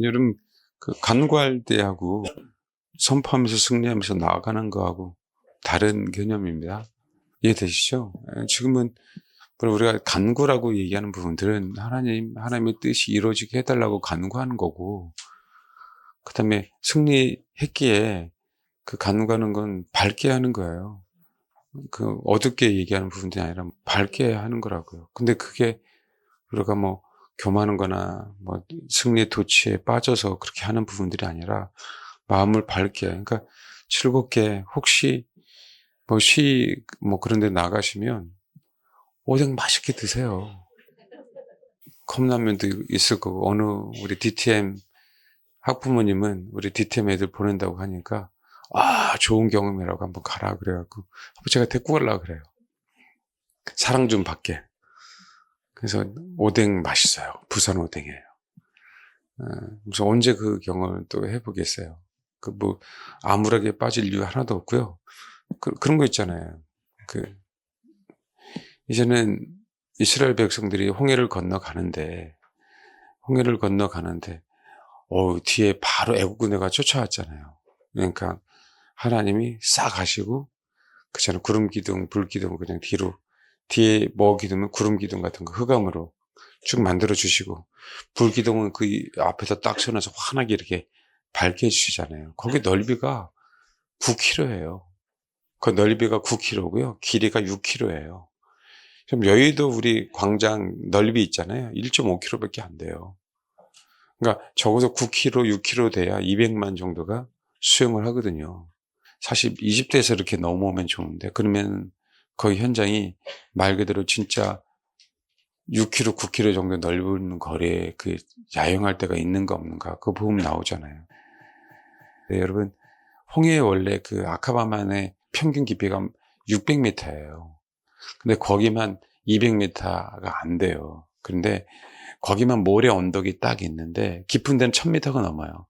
여러분, 그 간구할 때하고 선포하면서 승리하면서 나아가는 거하고 다른 개념입니다. 이해되시죠? 지금은 우리가 간구라고 얘기하는 부분들은 하나님의 뜻이 이루어지게 해달라고 간구하는 거고, 그 다음에 승리했기에 그 간구하는 건 밝게 하는 거예요. 그 어둡게 얘기하는 부분들이 아니라 밝게 하는 거라고요. 근데 그게 우리가 뭐 교만한 거나 뭐 승리의 도취에 빠져서 그렇게 하는 부분들이 아니라 마음을 밝게, 그러니까 즐겁게, 혹시 뭐 그런 데 나가시면 오뎅 맛있게 드세요. 컵라면도 있을 거고, 어느 우리 DTM 학부모님은 우리 DTM 애들 보낸다고 하니까, 좋은 경험이라고 한번 가라 그래갖고 제가 데리고 가려고 그래요. 사랑 좀 받게. 그래서 오뎅 맛있어요. 부산 오뎅이에요. 그래서 언제 그 경험을 또 해보겠어요. 암울하게 빠질 이유 하나도 없고요. 그런 거 있잖아요. 이제는 이스라엘 백성들이 홍해를 건너가는데, 뒤에 바로 애국군대가 쫓아왔잖아요. 그러니까 하나님이 싹 가시고, 그잖아요. 구름 기둥, 불 기둥 그냥 뒤에 뭐 기둥은 구름 기둥 같은 거 흑암으로 쭉 만들어 주시고, 불 기둥은 그 앞에서 딱 서놔서 환하게 이렇게 밝게 해주시잖아요. 거기 넓이가 9km예요. 그 넓이가 9km고요. 길이가 6km예요. 그럼 여의도 우리 광장 넓이 있잖아요. 1.5km밖에 안 돼요. 그러니까 적어도 9km, 6km 돼야 200만 정도가 수용을 하거든요. 사실 20대에서 이렇게 넘어오면 좋은데, 그러면 거의 현장이 말 그대로 진짜 6km, 9km 정도 넓은 거리에 야영할 데가 있는가 없는가, 그거 보면 나오잖아요. 네, 여러분, 홍해의 원래 아카바만의 평균 깊이가 600m예요. 근데 거기만 200m가 안 돼요. 그런데 거기만 모래 언덕이 딱 있는데, 깊은 데는 1000m가 넘어요.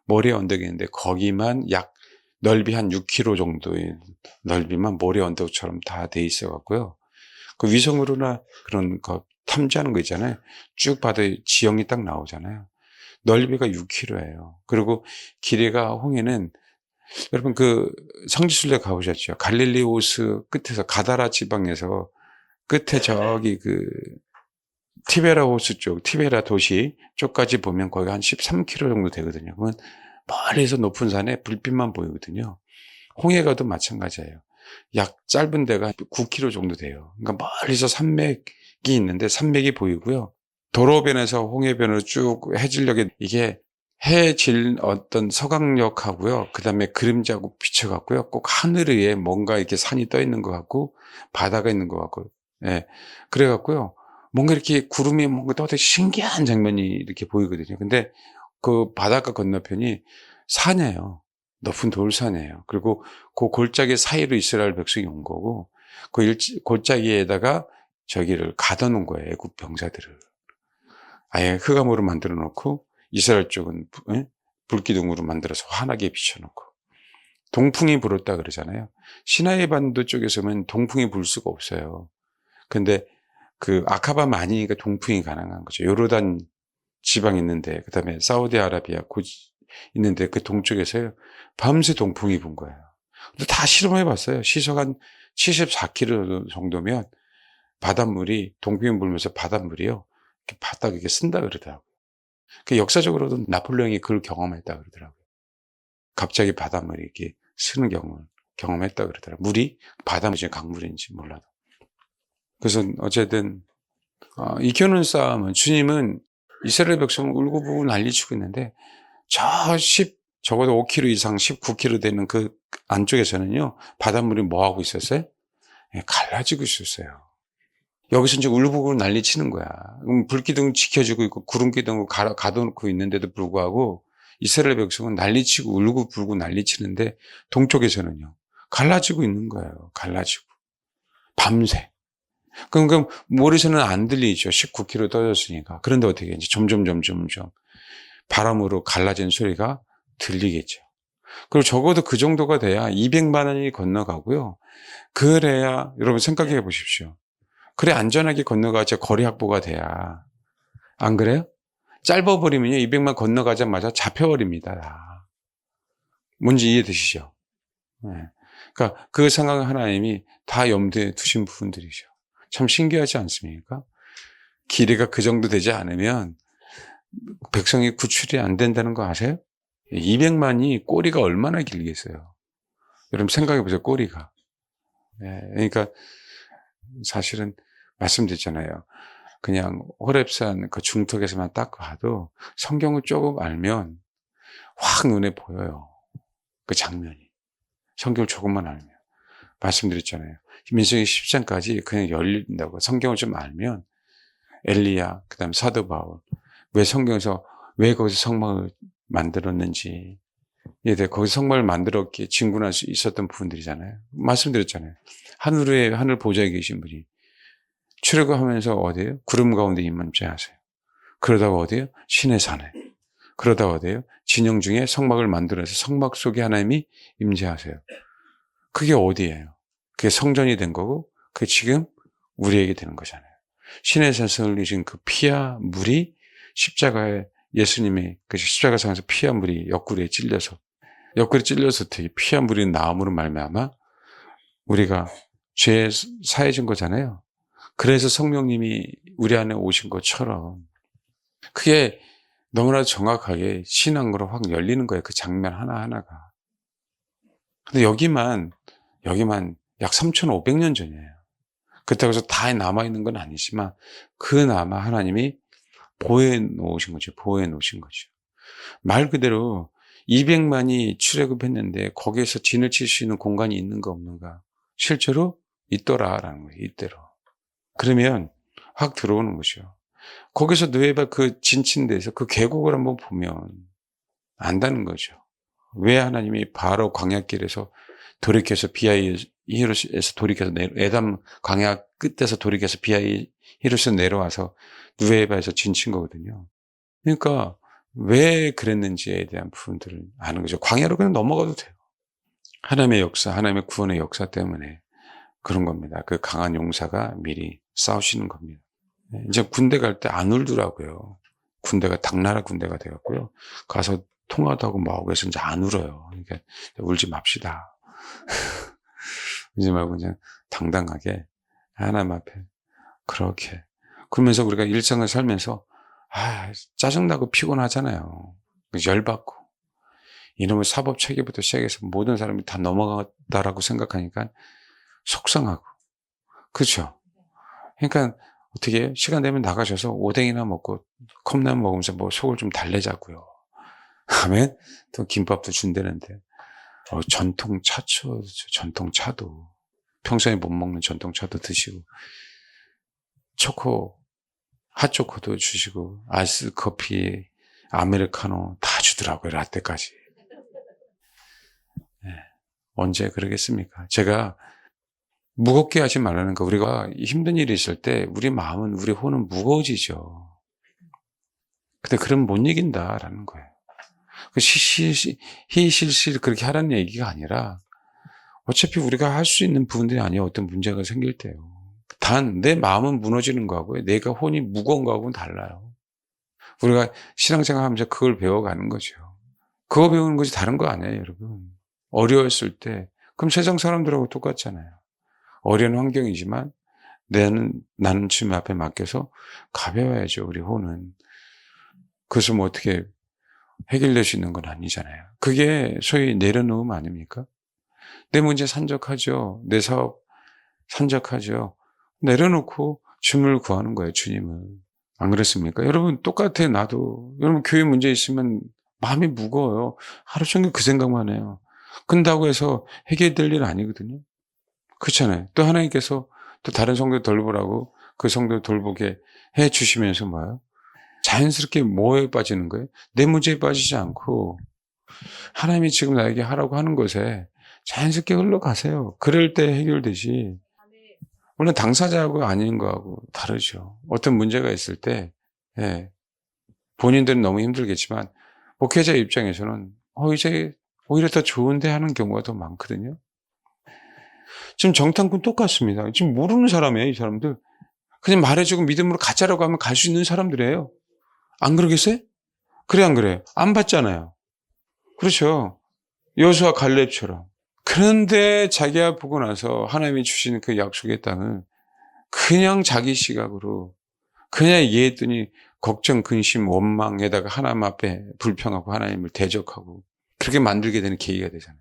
모래 언덕이 있는데 거기만 약 넓이 한 6km 정도의 넓이만 모래 언덕처럼 다 돼 있어 갖고요. 그 위성으로나 그런 거 탐지하는 거 있잖아요. 쭉 봐도 지형이 딱 나오잖아요. 넓이가 6km예요. 그리고 길이가, 홍해는 여러분 성지순례 가보셨죠? 갈릴리 호수 끝에서 가다라 지방에서 끝에 저기 티베라 호수 쪽, 티베라 도시 쪽까지 보면 거의 한 13km 정도 되거든요. 그건 멀리서 높은 산에 불빛만 보이거든요. 홍해가도 마찬가지예요. 약 짧은 데가 9km 정도 돼요. 그러니까 멀리서 산맥이 있는데 산맥이 보이고요. 도로변에서 홍해변으로 쭉 해질녘에 이게 해질 어떤 서강력하고요. 그 다음에 그림자고 비춰갖고요. 꼭 하늘 위에 뭔가 이렇게 산이 떠 있는 것 같고 바다가 있는 것 같고, 예. 그래갖고요. 뭔가 이렇게 구름이 뭔가 또 되게 신기한 장면이 이렇게 보이거든요. 근데 그 바닷가 건너편이 산이에요. 높은 돌산이에요. 그리고 그 골짜기 사이로 이스라엘 백성이 온 거고, 골짜기에다가 저기를 가둬놓은 거예요. 애국 병사들을. 아예 흑암으로 만들어 놓고, 이스라엘 쪽은 불기둥으로 만들어서 환하게 비춰놓고. 동풍이 불었다 그러잖아요. 시나이 반도 쪽에서는 동풍이 불 수가 없어요. 근데 아카바만 아니니까 동풍이 가능한 거죠. 요르단 지방 있는데, 그 다음에 사우디아라비아 있는데 그 동쪽에서요, 밤새 동풍이 분 거예요. 근데 다 실험해 봤어요. 시속 한 74km 정도면 바닷물이, 동풍이 불면서 바닷물이요, 이렇게 바닥에 이렇게 쓴다 그러더라고요. 역사적으로도 나폴레옹이 그걸 경험했다 그러더라고요. 갑자기 바닷물이 이렇게 쓰는 경험을 경험했다 그러더라고요. 물이 바닷물인지 강물인지 몰라도. 그래서 어쨌든 이겨는 싸움은, 주님은 이스라엘 백성을 울고불고 난리치고 있는데, 적어도 5km 이상 19km 되는 그 안쪽에서는요, 바닷물이 뭐 하고 있었어요? 갈라지고 있었어요. 여기서 이제 울고불고 난리치는 거야. 불기둥 지켜주고 있고 구름기둥을 가둬놓고 있는데도 불구하고 이스라엘 백성은 난리치고 울고불고 난리치는데, 동쪽에서는요, 갈라지고 있는 거예요. 갈라지고. 밤새. 그럼 머리에서는 안 들리죠. 19km 떨어졌으니까. 그런데 어떻게 이제 점점 바람으로 갈라진 소리가 들리겠죠. 그리고 적어도 그 정도가 돼야 200만 원이 건너가고요. 그래야, 여러분 생각해 보십시오. 그래 안전하게 건너가자 거리 확보가 돼야. 안 그래요? 짧아버리면요, 200만 건너가자마자 잡혀버립니다. 다. 뭔지 이해되시죠? 네. 그러니까 그 상황을 하나님이 다 염두에 두신 부분들이죠. 참 신기하지 않습니까? 길이가 그 정도 되지 않으면 백성이 구출이 안 된다는 거 아세요? 200만이 꼬리가 얼마나 길겠어요. 여러분 생각해 보세요, 꼬리가. 네. 그러니까 사실은 말씀드렸잖아요. 그냥 호렙산 그 중턱에서만 딱 봐도 성경을 조금 알면 확 눈에 보여요. 그 장면이. 성경을 조금만 알면. 말씀드렸잖아요. 민수기 10장까지 그냥 열린다고. 성경을 좀 알면 엘리야, 그 다음 사도 바울, 왜 거기서 성막을 만들었는지, 거기서 성막을 만들었기에 진군할 수 있었던 부분들이잖아요. 말씀드렸잖아요. 하늘 보좌에 계신 분이 출애굽하면서 어디에요? 구름 가운데 임재하세요. 그러다가 어디에요? 신의 산에. 그러다가 어디에요? 진영 중에 성막을 만들어서 성막 속에 하나님이 임재하세요. 그게 어디예요? 그게 성전이 된 거고, 그게 지금 우리에게 되는 거잖아요. 신의 산에서 흘리신 그 피와 물이 십자가에 예수님의 그 십자가상에서 피와 물이 옆구리에 찔려서 되게 피와 물이 나옴으로 말미암아 우리가 죄에 사해진 거잖아요. 그래서 성령님이 우리 안에 오신 것처럼 그게 너무나 정확하게 신앙으로 확 열리는 거예요. 그 장면 하나하나가. 근데 여기만 약 3,500년 전이에요. 그렇다고 해서 다 남아있는 건 아니지만 그나마 하나님이 보호해 놓으신 거죠. 말 그대로 200만이 출애굽했는데 거기에서 진을 칠 수 있는 공간이 있는가 없는가? 실제로 있더라라는 거예요. 이때로. 그러면 확 들어오는 거죠. 거기서 느헤발 그 진친 데서 그 계곡을 한번 보면 안다는 거죠. 왜 하나님이 바로 광야길에서 돌이켜서 비하히로스에서 돌이켜서 에담 광야 끝에서 돌이켜서 비하히로스 내려와서 느헤발에서 진친 거거든요. 그러니까 왜 그랬는지에 대한 부분들을 아는 거죠. 광야로 그냥 넘어가도 돼요. 하나님의 역사, 하나님의 구원의 역사 때문에 그런 겁니다. 그 강한 용사가 미리 싸우시는 겁니다. 이제 군대 갈 때 안 울더라고요. 군대가 당나라 군대가 되었고요. 가서 통화도 하고 뭐하고 해서 이제 안 울어요. 그러니까 울지 맙시다. 울지 말고 그냥 당당하게 하나님 앞에 그렇게. 그러면서 우리가 일상을 살면서 짜증나고 피곤하잖아요. 열받고. 이놈의 사법 체계부터 시작해서 모든 사람이 다 넘어갔다라고 생각하니까 속상하고. 그렇죠? 그러니까 어떻게 시간 되면 나가셔서 오뎅이나 먹고 컵라면 먹으면서 뭐 속을 좀 달래자고요. 다음에 또 김밥도 준다는데 전통차도 평소에 못 먹는 전통차도 드시고 핫초코도 주시고 아이스 커피, 아메리카노 다 주더라고요. 라떼까지. 네. 언제 그러겠습니까? 제가 무겁게 하지 말라는 거. 우리가 힘든 일이 있을 때 우리 마음은, 우리 혼은 무거워지죠. 근데 그럼 못 이긴다라는 거예요. 희실실 그렇게 하라는 얘기가 아니라 어차피 우리가 할 수 있는 부분들이 아니에요. 어떤 문제가 생길 때요. 단 내 마음은 무너지는 거하고요. 내가 혼이 무거운 거하고는 달라요. 우리가 신앙생활 하면서 그걸 배워가는 거죠. 그거 배우는 거지 다른 거 아니에요, 여러분. 어려웠을 때 그럼 세상 사람들하고 똑같잖아요. 어려운 환경이지만 나는 주님 앞에 맡겨서 가벼워야죠, 우리 혼은. 그래서 뭐 어떻게 해결될 수 있는 건 아니잖아요. 그게 소위 내려놓음 아닙니까? 내 문제 산적하죠. 내 사업 산적하죠. 내려놓고 주님을 구하는 거예요, 주님을. 안 그렇습니까? 여러분 똑같아요, 나도. 여러분 교회 문제 있으면 마음이 무거워요. 하루 종일 그 생각만 해요. 근다고 해서 해결될 일 아니거든요. 그렇잖아요. 또 하나님께서 또 다른 성도 돌보라고 그 성도 돌보게 해 주시면서 뭐예요? 자연스럽게 뭐에 빠지는 거예요? 내 문제에 빠지지 않고 하나님이 지금 나에게 하라고 하는 것에 자연스럽게 흘러가세요. 그럴 때 해결되지. 물론 당사자하고 아닌 거하고 다르죠. 어떤 문제가 있을 때 본인들은 너무 힘들겠지만 목회자 입장에서는 이제 오히려 더 좋은데 하는 경우가 더 많거든요. 지금 정탐꾼 똑같습니다. 지금 모르는 사람이에요, 이 사람들. 그냥 말해주고 믿음으로 가자라고 하면 갈 수 있는 사람들이에요. 안 그러겠어요? 그래 안 그래요? 안 받잖아요. 그렇죠. 여호수아 갈렙처럼. 그런데 자기가 보고 나서 하나님이 주신 그 약속의 땅을 그냥 자기 시각으로 그냥 이해했더니 걱정, 근심, 원망에다가 하나님 앞에 불평하고 하나님을 대적하고 그렇게 만들게 되는 계기가 되잖아요.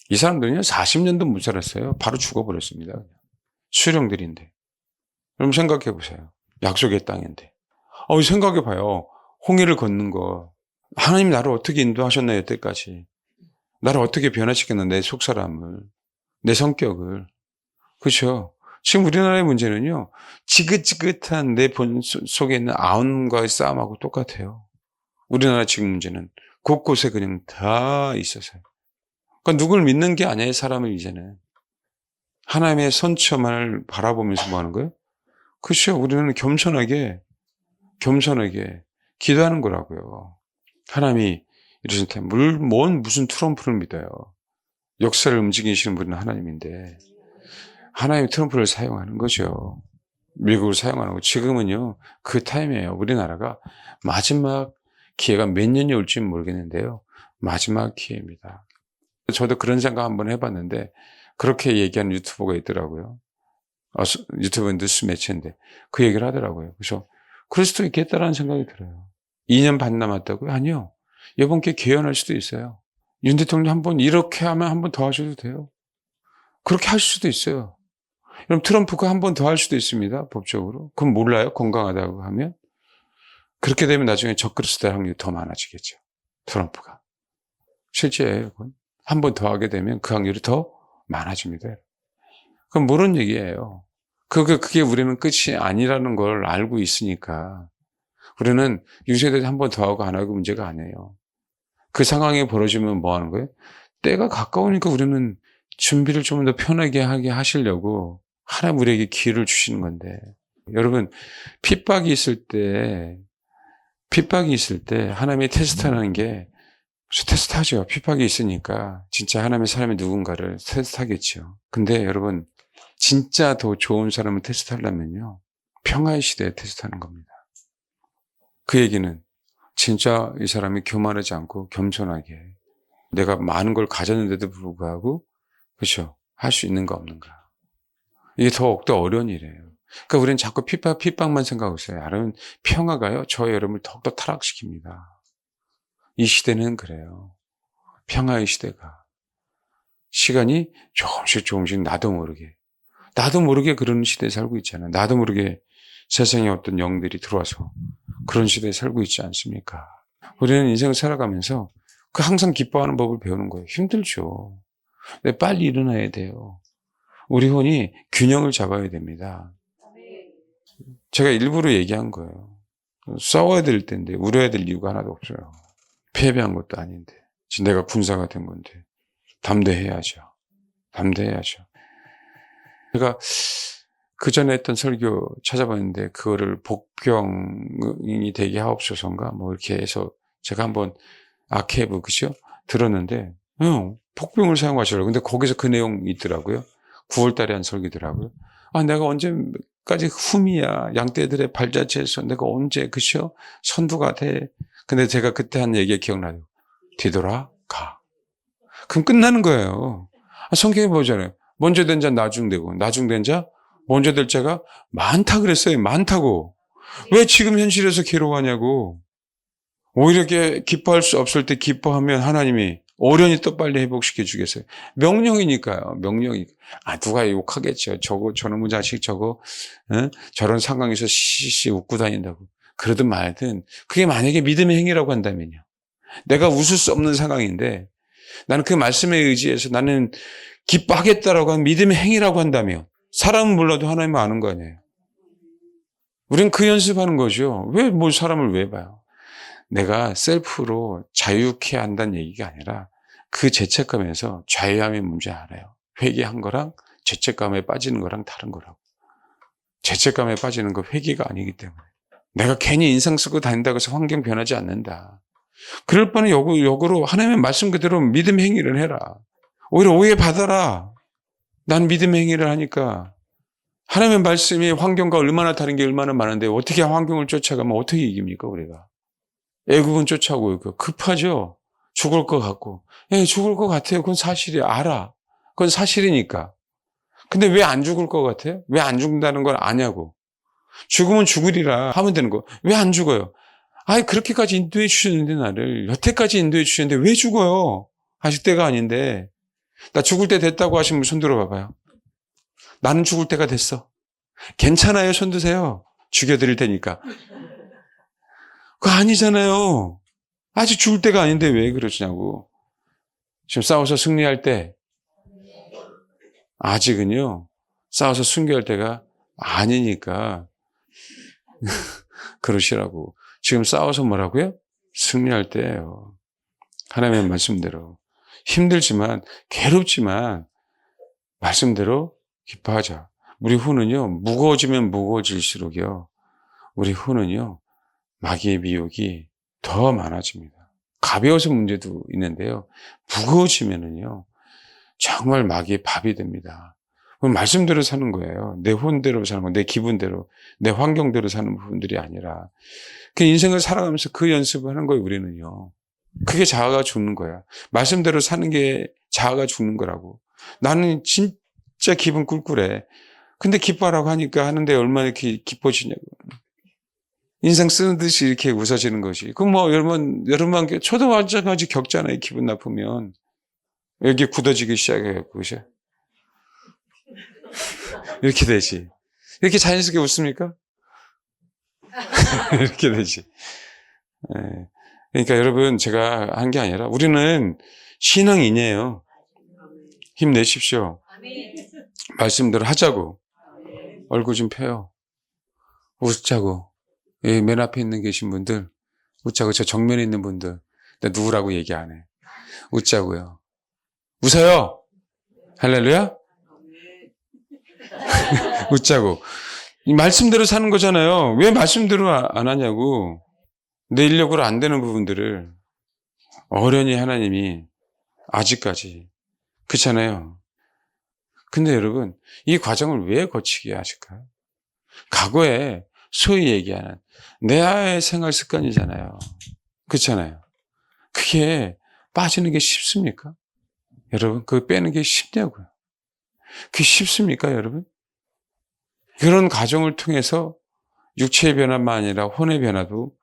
이 사람들은요 40년도 못 살았어요. 바로 죽어버렸습니다. 그냥. 수령들인데. 그럼 생각해 보세요. 약속의 땅인데. 생각해 봐요. 홍해를 걷는 거. 하나님 나를 어떻게 인도하셨나요, 여태까지. 나를 어떻게 변화시켰나, 내 속사람을, 내 성격을. 그렇죠. 지금 우리나라의 문제는요. 지긋지긋한 내 본 속에 있는 아움과의 싸움하고 똑같아요. 우리나라 지금 문제는 곳곳에 그냥 다 있어서요. 그러니까 누굴 믿는 게 아니에요, 사람을 이제는. 하나님의 선처만을 바라보면서 뭐 하는 거예요? 그렇죠. 우리는 겸손하게 기도하는 거라고요. 하나님이 이러실 때 무슨 트럼프를 믿어요. 역사를 움직이시는 분은 하나님인데 하나님이 트럼프를 사용하는 거죠. 미국을 사용하는 거. 지금은요. 그 타임이에요. 우리나라가 마지막 기회가 몇 년이 올지는 모르겠는데요. 마지막 기회입니다. 저도 그런 생각 한번 해봤는데 그렇게 얘기하는 유튜버가 있더라고요. 유튜브 뉴스 매체인데 그 얘기를 하더라고요. 그래서 그럴 수도 있겠다라는 생각이 들어요. 2년 반 남았다고요? 아니요. 이번 기회에 개헌할 수도 있어요. 윤 대통령 한번 이렇게 하면 한 번 더 하셔도 돼요. 그렇게 하실 수도 있어요. 그럼 트럼프가 한 번 더 할 수도 있습니다. 법적으로. 그럼 몰라요? 건강하다고 하면. 그렇게 되면 나중에 적그리스도 될 확률이 더 많아지겠죠. 트럼프가. 실제예요. 한 번 더 하게 되면 그 확률이 더 많아집니다. 그건 모르는 얘기예요. 그게 우리는 끝이 아니라는 걸 알고 있으니까 우리는 유세대 한 번 더 하고 안 하고 문제가 아니에요. 그 상황이 벌어지면 뭐 하는 거예요? 때가 가까우니까 우리는 준비를 좀 더 편하게 하게 하시려고 하나님 우리에게 기회를 주시는 건데 여러분 핍박이 있을 때 하나님이 테스트하는 게 테스트하죠. 핍박이 있으니까 진짜 하나님의 사람이 누군가를 테스트하겠죠. 근데 여러분 진짜 더 좋은 사람을 테스트하려면요. 평화의 시대에 테스트하는 겁니다. 그 얘기는 진짜 이 사람이 교만하지 않고 겸손하게 내가 많은 걸 가졌는데도 불구하고 그렇죠. 할 수 있는가 없는가. 이게 더욱더 어려운 일이에요. 그러니까 우리는 자꾸 핍박만 생각하고 있어요. 여러분 평화가요. 저와 여러분을 더욱더 타락시킵니다. 이 시대는 그래요. 평화의 시대가. 시간이 조금씩 나도 모르게 그런 시대에 살고 있잖아요. 나도 모르게 세상에 어떤 영들이 들어와서 그런 시대에 살고 있지 않습니까? 우리는 인생을 살아가면서 그 항상 기뻐하는 법을 배우는 거예요. 힘들죠. 근데 빨리 일어나야 돼요. 우리 혼이 균형을 잡아야 됩니다. 제가 일부러 얘기한 거예요. 싸워야 될 텐데 울어야 될 이유가 하나도 없어요. 패배한 것도 아닌데 지금 내가 군사가 된 건데 담대해야죠. 제가 그 전에 했던 설교 찾아봤는데 그거를 복병이 되게 하옵소서인가 뭐 이렇게 해서 제가 한번 아케브 그죠? 들었는데 복병을 사용하시라고. 근데 거기서 그 내용이 있더라고요. 9월 달에 한 설교더라고요. 내가 언제까지 흠이야. 양떼들의 발자취에서 내가 언제 그죠? 선두가 돼. 근데 제가 그때 한 얘기가 기억나요. 뒤돌아가. 그럼 끝나는 거예요. 성경에 보잖아요. 먼저 된 자 나중되고 나중된 자 먼저 될 자가 많다 그랬어요. 많다고. 왜 지금 현실에서 괴로워하냐고. 오히려 기뻐할 수 없을 때 기뻐하면 하나님이 오련히 또 빨리 회복시켜 주겠어요. 명령이니까요. 누가 욕하겠죠. 저놈의 자식 저런 상황에서 시시 웃고 다닌다고. 그러든 말든 그게 만약에 믿음의 행위라고 한다면요. 내가 웃을 수 없는 상황인데 나는 그 말씀에 의지해서 나는 기뻐하겠다라고 하는 믿음의 행위라고 한다면 사람은 몰라도 하나님은 아는 거 아니에요. 우리는 그 연습하는 거죠. 사람을 왜 봐요? 내가 셀프로 자유케 한다는 얘기가 아니라 그 죄책감에서 자유함의 문제 알아요. 회개한 거랑 죄책감에 빠지는 거랑 다른 거라고. 죄책감에 빠지는 거 회개가 아니기 때문에. 내가 괜히 인상 쓰고 다닌다고 해서 환경 변하지 않는다. 그럴 바는 역으로 하나님의 말씀 그대로 믿음의 행위를 해라. 오히려 오해받아라. 난 믿음의 행위를 하니까 하나님의 말씀이 환경과 얼마나 다른 게 얼마나 많은데 어떻게 환경을 쫓아가면 어떻게 이깁니까 우리가. 애굽은 쫓아오고 있고 급하죠. 죽을 것 같고. 예, 죽을 것 같아요. 그건 사실이야. 알아. 그건 사실이니까. 근데 왜 안 죽을 것 같아요? 왜 안 죽는다는 걸 아냐고. 죽으면 죽으리라 하면 되는 거. 왜 안 죽어요? 아이, 그렇게까지 인도해 주셨는데, 나를. 여태까지 인도해 주셨는데 왜 죽어요? 아직 때가 아닌데. 나 죽을 때 됐다고 하시면 손 들어봐봐요. 나는 죽을 때가 됐어. 괜찮아요. 손 드세요. 죽여드릴 테니까. 그거 아니잖아요. 아직 죽을 때가 아닌데 왜 그러시냐고. 지금 싸워서 승리할 때, 아직은요, 싸워서 승리할 때가 아니니까, 그러시라고. 지금 싸워서 뭐라고요? 승리할 때예요. 하나님의 말씀대로. 힘들지만, 괴롭지만, 말씀대로 기뻐하자. 우리 후는요, 무거워지면 무거워질수록요, 우리 후는요, 마귀의 미혹이 더 많아집니다. 가벼워서 문제도 있는데요, 무거워지면은요, 정말 마귀의 밥이 됩니다. 그럼 말씀대로 사는 거예요. 내 혼대로 사는 거, 내 기분대로, 내 환경대로 사는 부분들이 아니라, 그 인생을 살아가면서 그 연습을 하는 거예요, 우리는요. 그게 자아가 죽는 거야. 말씀대로 사는 게 자아가 죽는 거라고. 나는 진짜 기분 꿀꿀해. 근데 기뻐하라고 하니까 하는데 얼마나 이렇게 기뻐지냐고. 인생 쓰는 듯이 이렇게 웃어지는 것이. 그럼 뭐 여러분 초등학생까지 겪잖아요. 기분 나쁘면. 여기 굳어지기 시작해요. 그것이. 이렇게 되지. 이렇게 자연스럽게 웃습니까? 이렇게 되지. 네. 그러니까 여러분, 제가 한 게 아니라 우리는 신앙인이에요. 힘내십시오. 말씀대로 하자고. 얼굴 좀 펴요. 웃자고. 맨 앞에 있는 계신 분들, 웃자고. 저 정면에 있는 분들, 나 누구라고 얘기 안 해. 웃자고요. 웃어요. 할렐루야. 웃자고. 이 말씀대로 사는 거잖아요. 왜 말씀대로 안 하냐고. 내 인력으로 안 되는 부분들을 어련히 하나님이 아직까지. 그렇잖아요. 근데 여러분, 이 과정을 왜 거치게 하실까요? 과거에 소위 얘기하는 내아의 생활 습관이잖아요. 그렇잖아요. 그게 빠지는 게 쉽습니까? 여러분, 그거 빼는 게 쉽냐고요. 그게 쉽습니까, 여러분? 그런 과정을 통해서 육체의 변화만 아니라 혼의 변화도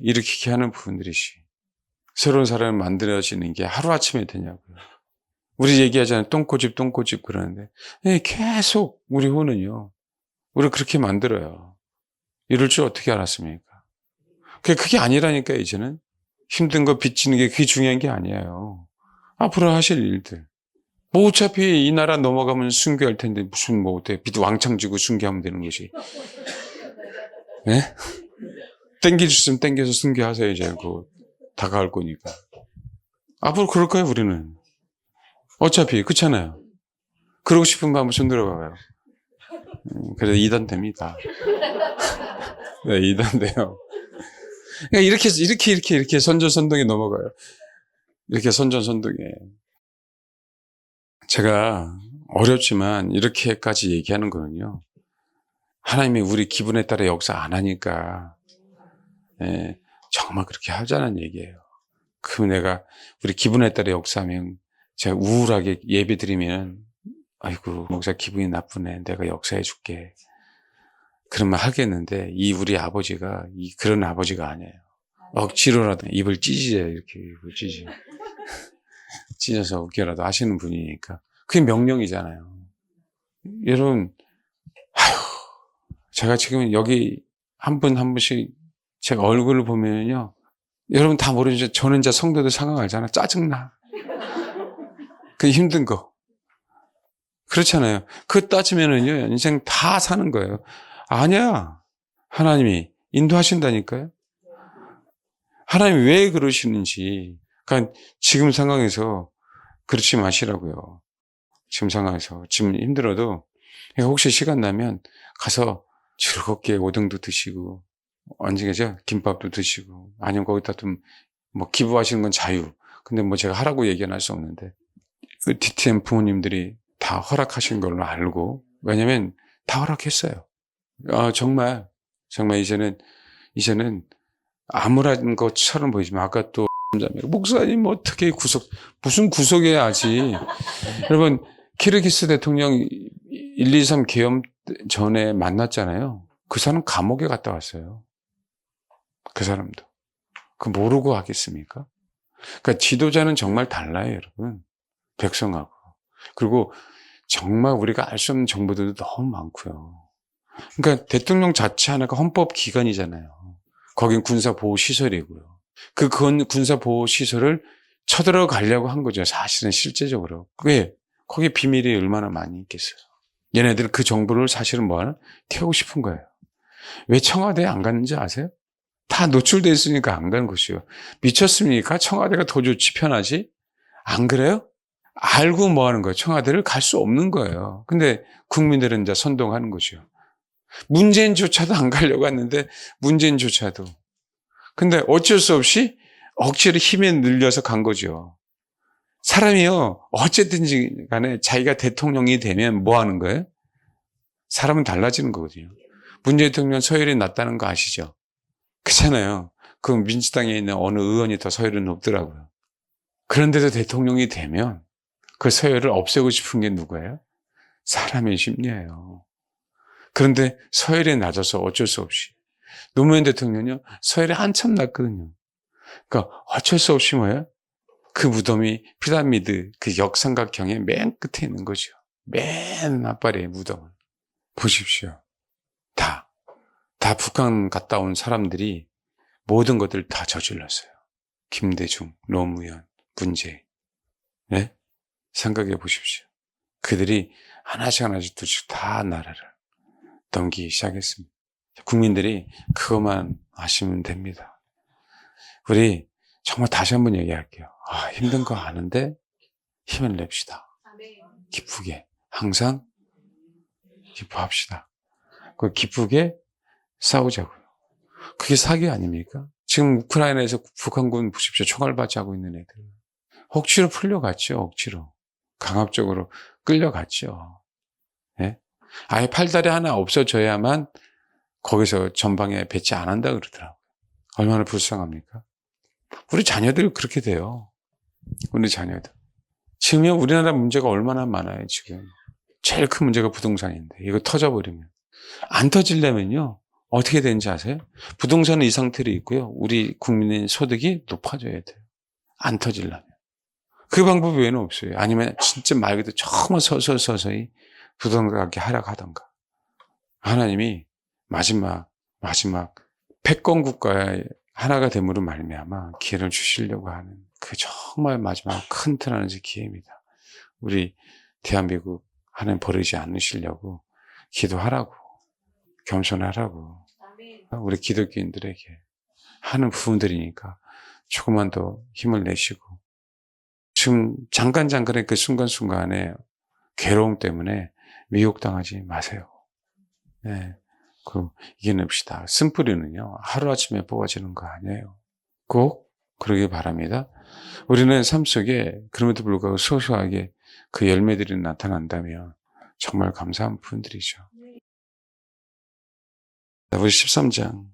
일으키게 하는 부분들이시. 새로운 사람을 만들어지는 게 하루아침에 되냐고요. 우리 얘기하잖아요. 똥꼬집 그러는데 계속 우리 혼은요. 우리를 그렇게 만들어요. 이럴 줄 어떻게 알았습니까? 그게 아니라니까 이제는. 힘든 거 빚지는 게 그게 중요한 게 아니에요. 앞으로 하실 일들. 뭐 어차피 이 나라 넘어가면 순교할 텐데 무슨 뭐 어때 빚 왕창 지고 순교하면 되는 거지. 네? 땡길 수 있으면 땡겨서 순교하세요. 이제 그 다가올 거니까. 앞으로 그럴 거예요 우리는. 어차피 그렇잖아요. 그러고 싶은 거 한번 손 들어봐요. 그래도 2단 됩니다. 네, 2단 돼요. 그러니까 이렇게 선전선동에 넘어가요. 이렇게 선전선동에. 제가 어렵지만 이렇게까지 얘기하는 거는요. 하나님이 우리 기분에 따라 역사 안 하니까 정말 그렇게 하자는 얘기예요. 그럼 내가 우리 기분에 따라 역사하면 제가 우울하게 예배 드리면 아이고 목사 기분이 나쁘네. 내가 역사해 줄게. 그러면 하겠는데 이 우리 아버지가 그런 아버지가 아니에요. 억지로라도 입을 찢으세요. 이렇게 입을 찢어서 웃겨라도 하시는 분이니까 그게 명령이잖아요. 여러분 제가 지금 여기 한 분 한 분씩 제가 얼굴을 보면요. 여러분 다 모르죠. 저는 이제 성도들 상황 알잖아. 짜증나. 그 힘든 거. 그렇잖아요. 그거 따지면은요. 인생 다 사는 거예요. 아니야. 하나님이 인도하신다니까요. 하나님이 왜 그러시는지. 그러니까 지금 상황에서 그렇지 마시라고요. 지금 상황에서. 지금 힘들어도 혹시 시간 나면 가서 즐겁게 오뎅도 드시고 언제죠? 김밥도 드시고 아니면 거기다 좀 뭐 기부하시는 건 자유. 근데 뭐 제가 하라고 얘기는 할 수 없는데 그 DTM 부모님들이 다 허락하신 걸로 알고 왜냐면 다 허락했어요. 정말 이제는 암울한 것처럼 보이지만 아까 또 목사님 어떻게 무슨 구속해야지. 여러분 키르기스 대통령 123 계엄 전에 만났잖아요. 그 사람 감옥에 갔다 왔어요. 그 사람도. 그 모르고 하겠습니까? 그러니까 지도자는 정말 달라요, 여러분. 백성하고. 그리고 정말 우리가 알 수 없는 정보들도 너무 많고요. 그러니까 대통령 자체 하나가 헌법기관이잖아요. 거긴 군사보호시설이고요. 그 군사보호시설을 쳐들어가려고 한 거죠. 사실은 실제적으로. 왜? 거기에 비밀이 얼마나 많이 있겠어요. 얘네들은 그 정보를 사실은 뭐하나? 태우고 싶은 거예요. 왜 청와대에 안 갔는지 아세요? 다 노출되어 있으니까 안 가는 것이요. 미쳤습니까? 청와대가 더 좋지 편하지? 안 그래요? 알고 뭐 하는 거예요? 청와대를 갈 수 없는 거예요. 근데 국민들은 이제 선동하는 것이요. 문재인조차도 안 가려고 했는데 문재인조차도. 근데 어쩔 수 없이 억지로 힘에 눌려서 간 거죠. 사람이요. 어쨌든지 간에 자기가 대통령이 되면 뭐 하는 거예요? 사람은 달라지는 거거든요. 문재인 대통령 서열이 낮다는 거 아시죠? 그렇잖아요. 그 민주당에 있는 어느 의원이 더 서열이 높더라고요. 그런데도 대통령이 되면 그 서열을 없애고 싶은 게 누구예요? 사람의 심리예요. 그런데 서열이 낮아서 어쩔 수 없이. 노무현 대통령은요, 서열이 한참 낮거든요. 그러니까 어쩔 수 없이 뭐예요? 그 무덤이 피라미드 그 역삼각형의 맨 끝에 있는 거죠. 맨 앞발의 무덤을. 보십시오. 다 북한 갔다 온 사람들이 모든 것들을 다 저질렀어요. 김대중, 노무현, 문재인. 네? 생각해 보십시오. 그들이 하나씩 다 나라를 넘기기 시작했습니다. 국민들이 그것만 아시면 됩니다. 우리 정말 다시 한번 얘기할게요. 힘든 거 아는데 힘을 냅시다. 기쁘게 항상 기뻐합시다. 기쁘게 싸우자고요. 그게 사기 아닙니까? 지금 우크라이나에서 북한군 보십시오. 총알받이 하고 있는 애들. 억지로 풀려갔죠. 억지로. 강압적으로 끌려갔죠. 네? 아예 팔다리 하나 없어져야만 거기서 전방에 배치 안 한다 그러더라고요. 얼마나 불쌍합니까? 우리 자녀들 그렇게 돼요. 우리 자녀들. 지금 우리나라 문제가 얼마나 많아요, 지금. 제일 큰 문제가 부동산인데, 이거 터져버리면. 안 터지려면요, 어떻게 되는지 아세요? 부동산은 이 상태로 있고요, 우리 국민의 소득이 높아져야 돼요. 안 터지려면. 그 방법 외에는 없어요. 아니면 진짜 말 그대로 정말 서서히 부동산 가격이 하락하던가. 하나님이 마지막 패권 국가의 하나가 됨으로 말미암아 기회를 주시려고 하는 그 정말 마지막 큰 테라는지 기회입니다. 우리 대한민국 하나님 버리지 않으시려고 기도하라고, 겸손하라고, 우리 기독교인들에게 하는 부분들이니까 조금만 더 힘을 내시고, 지금 잠깐의 그 순간순간에 괴로움 때문에 미혹당하지 마세요. 네. 이겨냅시다. 쓴뿌리는요, 하루아침에 뽑아지는 거 아니에요. 꼭 그러길 바랍니다. 우리는 삶 속에 그럼에도 불구하고 소소하게 그 열매들이 나타난다면 정말 감사한 분들이죠. 우리 13장.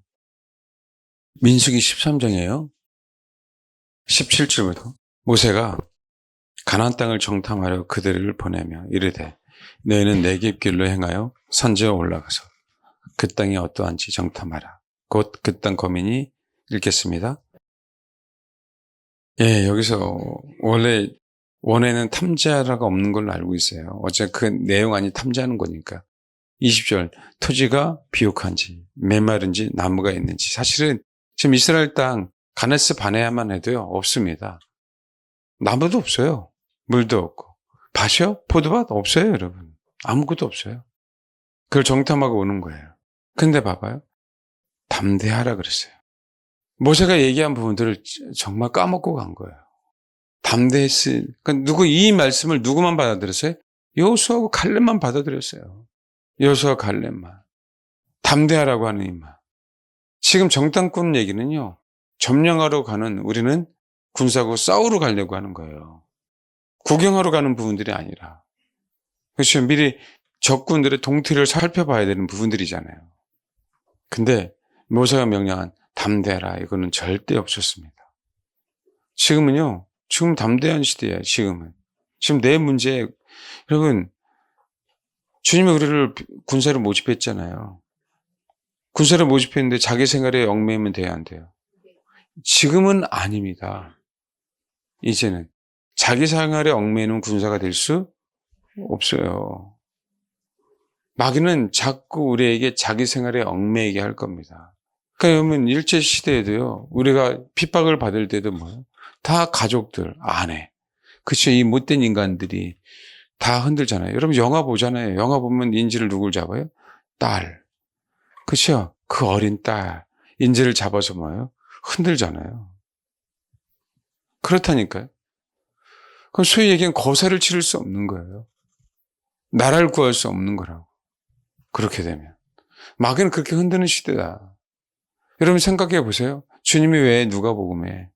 민수기 13장이에요. 17절부터. 모세가 가나안 땅을 정탐하려 그들을 보내며 이르되 너희는 네겝 길로 행하여 산지에 올라가서 그 땅이 어떠한지 정탐하라. 곧 그 땅 거민이 읽겠습니다. 예, 여기서 원에는 탐지하라가 없는 걸로 알고 있어요. 어차피 그 내용 아니 탐지하는 거니까. 20절, 토지가 비옥한지, 메마른지, 나무가 있는지. 사실은 지금 이스라엘 땅 가나스 바네아만 해도요, 없습니다. 나무도 없어요. 물도 없고. 밭이요? 포도밭 없어요, 여러분. 아무것도 없어요. 그걸 정탐하고 오는 거예요. 근데 봐봐요. 담대하라 그랬어요. 모세가 얘기한 부분들을 정말 까먹고 간 거예요. 그러니까 이 말씀을 누구만 받아들였어요? 여호수아하고 갈렙만 받아들였어요. 여호수아 갈렙만. 담대하라고 하는 이 말. 지금 정탐꾼 얘기는요, 점령하러 가는 우리는 군사고 싸우러 가려고 하는 거예요. 구경하러 가는 부분들이 아니라. 그렇죠. 미리 적군들의 동태를 살펴봐야 되는 부분들이잖아요. 근데 모세가 명령한 담대하라. 이거는 절대 없었습니다. 지금은요. 지금 담대한 시대예요. 지금은. 지금 내 문제, 여러분, 주님이 우리를 군사로 모집했잖아요. 군사로 모집했는데 자기 생활에 얽매이면 돼야 안 돼요? 지금은 아닙니다. 이제는 자기 생활에 얽매이는 군사가 될 수 없어요. 마귀는 자꾸 우리에게 자기 생활에 얽매이게 할 겁니다. 그러니까 여러분 일제 시대에도요. 우리가 핍박을 받을 때도 뭐예요? 다 가족들, 아내, 그쵸? 이 못된 인간들이 다 흔들잖아요. 여러분 영화 보잖아요. 영화 보면 인질을 누굴 잡아요? 딸, 그쵸? 그 어린 딸 인질을 잡아서 뭐예요? 흔들잖아요. 그렇다니까요. 그럼 소위 얘기하면 거사를 치를 수 없는 거예요. 나라를 구할 수 없는 거라고. 그렇게 되면 마귀는 그렇게 흔드는 시대다. 여러분 생각해 보세요. 주님이 왜 누가복음에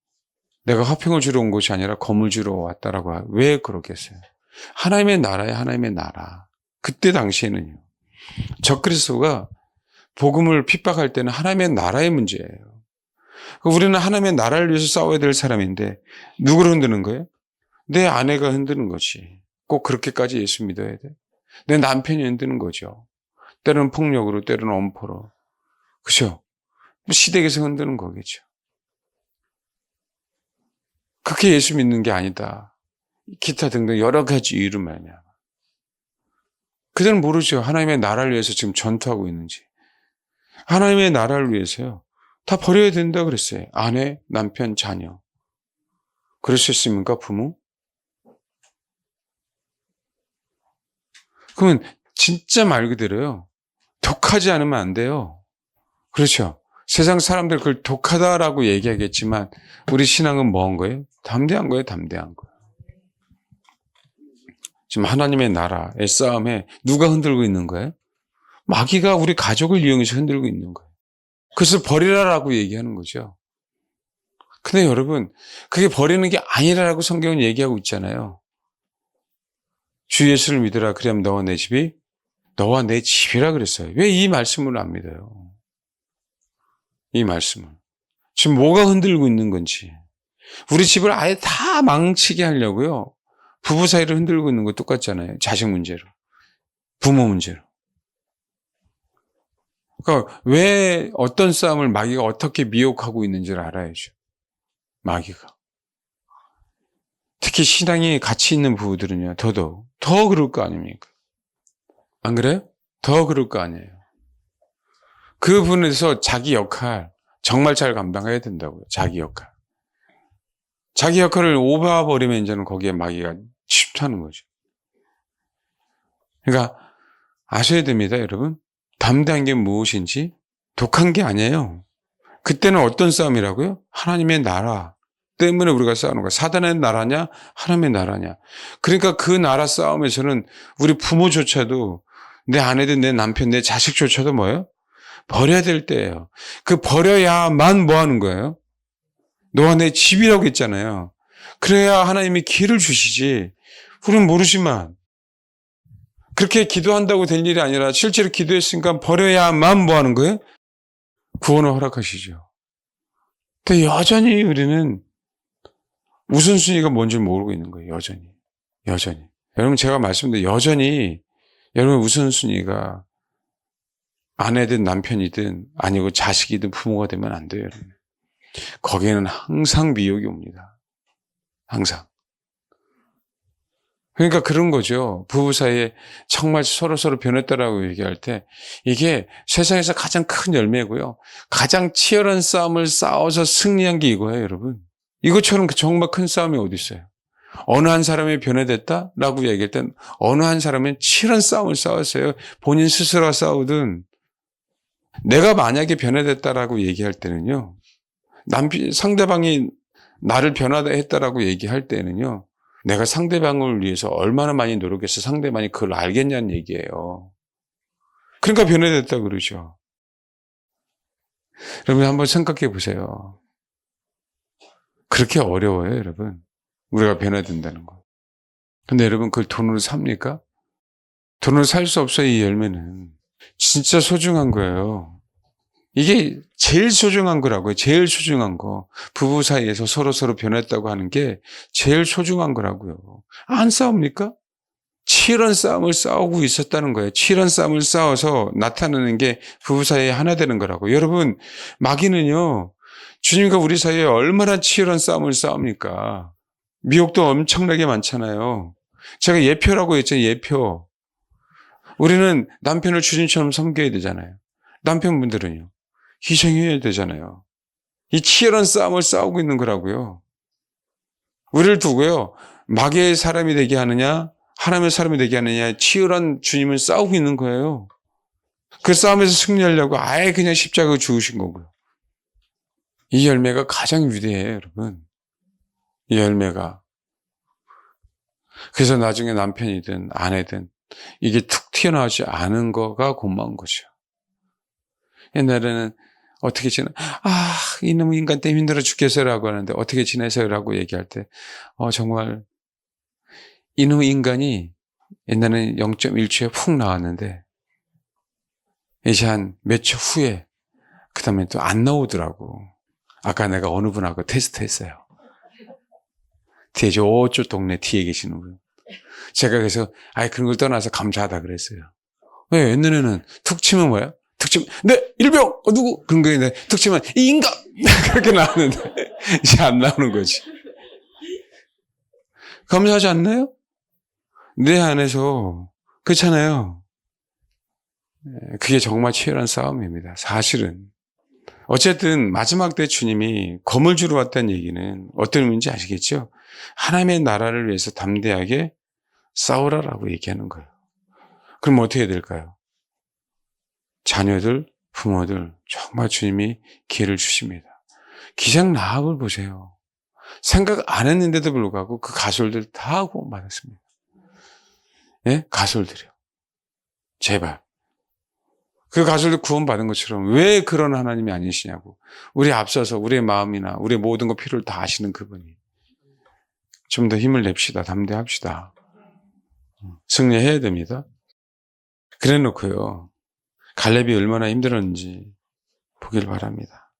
내가 화평을 주러 온 것이 아니라 검을 주러 왔다라고 왜 그러겠어요? 하나님의 나라에 하나님의 나라. 그때 당시에는요. 적그리스도가 복음을 핍박할 때는 하나님의 나라의 문제예요. 우리는 하나님의 나라를 위해서 싸워야 될 사람인데 누구를 흔드는 거예요? 내 아내가 흔드는 거지. 꼭 그렇게까지 예수 믿어야 돼? 내 남편이 흔드는 거죠. 때로는 폭력으로, 때로는 엄포로. 그죠? 시댁에서 흔드는 거겠죠. 그렇게 예수 믿는 게 아니다. 기타 등등 여러 가지 이유로 말이야. 그들은 모르죠. 하나님의 나라를 위해서 지금 전투하고 있는지. 하나님의 나라를 위해서요. 다 버려야 된다 그랬어요. 아내, 남편, 자녀. 그럴 수 있습니까, 부모? 그러면 진짜 말 그대로요. 독하지 않으면 안 돼요. 그렇죠. 세상 사람들 그걸 독하다라고 얘기하겠지만 우리 신앙은 뭐한 거예요? 담대한 거예요. 담대한 거예요. 지금 하나님의 나라의 싸움에 누가 흔들고 있는 거예요? 마귀가 우리 가족을 이용해서 흔들고 있는 거예요. 그래서 버리라라고 얘기하는 거죠. 근데 여러분 그게 버리는 게 아니라라고 성경은 얘기하고 있잖아요. 주 예수를 믿으라 그러면 너와 내 집이라 그랬어요. 왜 이 말씀을 안 믿어요? 이 말씀을. 지금 뭐가 흔들고 있는 건지. 우리 집을 아예 다 망치게 하려고요. 부부 사이를 흔들고 있는 거 똑같잖아요. 자식 문제로. 부모 문제로. 그러니까 왜 어떤 싸움을 마귀가 어떻게 미혹하고 있는지를 알아야죠. 마귀가. 특히 신앙이 같이 있는 부부들은요. 더더욱 더 그럴 거 아닙니까? 안 그래요? 더 그럴 거 아니에요. 그 부분에서 자기 역할 정말 잘 감당해야 된다고요. 자기 역할. 자기 역할을 오버버리면 이제는 거기에 마귀가 침투하는 거죠. 그러니까 아셔야 됩니다, 여러분. 담대한 게 무엇인지 독한 게 아니에요. 그때는 어떤 싸움이라고요? 하나님의 나라 때문에 우리가 싸우는 거야. 사단의 나라냐, 하나님의 나라냐. 그러니까 그 나라 싸움에서는 우리 부모조차도 내 아내든 내 남편, 내 자식조차도 뭐예요? 버려야 될 때예요. 그 버려야만 뭐 하는 거예요? 너와 내 집이라고 했잖아요. 그래야 하나님이 기회를 주시지. 우리는 모르지만 그렇게 기도한다고 될 일이 아니라 실제로 기도했으니까 버려야만 뭐 하는 거예요? 구원을 허락하시죠. 근데 여전히 우리는 우선순위가 뭔지 모르고 있는 거예요. 여전히. 여러분 제가 말씀드린 여전히 여러분 우선순위가 아내든 남편이든 아니고 자식이든 부모가 되면 안 돼요. 여러분. 거기에는 항상 미혹이 옵니다. 항상. 그러니까 그런 거죠. 부부 사이에 정말 서로 변했다라고 얘기할 때 이게 세상에서 가장 큰 열매고요. 가장 치열한 싸움을 싸워서 승리한 게 이거예요, 여러분. 이것처럼 정말 큰 싸움이 어디 있어요? 어느 한 사람이 변해됐다라고 얘기할 땐 어느 한 사람은 치열한 싸움을 싸웠어요. 본인 스스로가 싸우든 내가 만약에 변해됐다라고 얘기할 때는요. 상대방이 나를 변화했다라고 얘기할 때는요. 내가 상대방을 위해서 얼마나 많이 노력해서 상대방이 그걸 알겠냐는 얘기예요. 그러니까 변해됐다고 그러죠. 여러분 한번 생각해 보세요. 그렇게 어려워요, 여러분. 우리가 변화된다는 거. 근데 여러분 그걸 돈으로 삽니까? 돈으로 살 수 없어요, 이 열매는. 진짜 소중한 거예요. 이게 제일 소중한 거라고요. 제일 소중한 거. 부부 사이에서 서로서로 변했다고 하는 게 제일 소중한 거라고요. 안 싸웁니까? 치열한 싸움을 싸우고 있었다는 거예요. 치열한 싸움을 싸워서 나타나는 게 부부 사이에 하나 되는 거라고. 여러분, 마귀는요, 주님과 우리 사이에 얼마나 치열한 싸움을 싸웁니까? 미혹도 엄청나게 많잖아요. 제가 예표라고 했잖아요. 예표. 우리는 남편을 주님처럼 섬겨야 되잖아요. 남편분들은요, 희생해야 되잖아요. 이 치열한 싸움을 싸우고 있는 거라고요. 우리를 두고요, 마귀의 사람이 되게 하느냐, 하나님의 사람이 되게 하느냐, 치열한 주님을 싸우고 있는 거예요. 그 싸움에서 승리하려고 아예 그냥 십자가를 죽으신 거고요. 이 열매가 가장 위대해요, 여러분. 이 열매가. 그래서 나중에 남편이든 아내든 이게 툭 튀어나오지 않은 거가 고마운 거죠. 옛날에는 어떻게 이놈의 인간 때문에 힘들어 죽겠어라고 하는데 어떻게 지내세요라고 얘기할 때, 정말 이놈의 인간이 옛날에는 0.1초에 푹 나왔는데 이제 한 몇 초 후에 그 다음에 또 안 나오더라고. 아까 내가 어느 분하고 테스트 했어요. 뒤에 저쪽 동네 뒤에 계시는 분. 제가 그래서 그런 걸 떠나서 감사하다 그랬어요. 왜? 옛날에는 툭 치면 뭐야? 툭 치면 네 일병 누구? 그런 거인데 툭 치면 이 인간 그렇게 나오는데 이제 안 나오는 거지. 감사하지 않나요? 내 안에서 그렇잖아요. 그게 정말 치열한 싸움입니다. 사실은. 어쨌든 마지막 때 주님이 검을 주러 왔다는 얘기는 어떤 의미인지 아시겠죠? 하나님의 나라를 위해서 담대하게 싸우라라고 얘기하는 거예요. 그럼 어떻게 해야 될까요? 자녀들, 부모들 정말 주님이 기회를 주십니다. 기생 라합을 보세요. 생각 안 했는데도 불구하고 그 가솔들 다 구원받았습니다. 예? 가솔들이요. 제발. 그 가솔들 구원받은 것처럼 왜 그런 하나님이 아니시냐고. 우리 앞서서 우리의 마음이나 우리의 모든 것 필요를 다 아시는 그분이. 좀 더 힘을 냅시다. 담대합시다. 승리해야 됩니다. 그래 놓고요. 갈렙이 얼마나 힘들었는지 보길 바랍니다.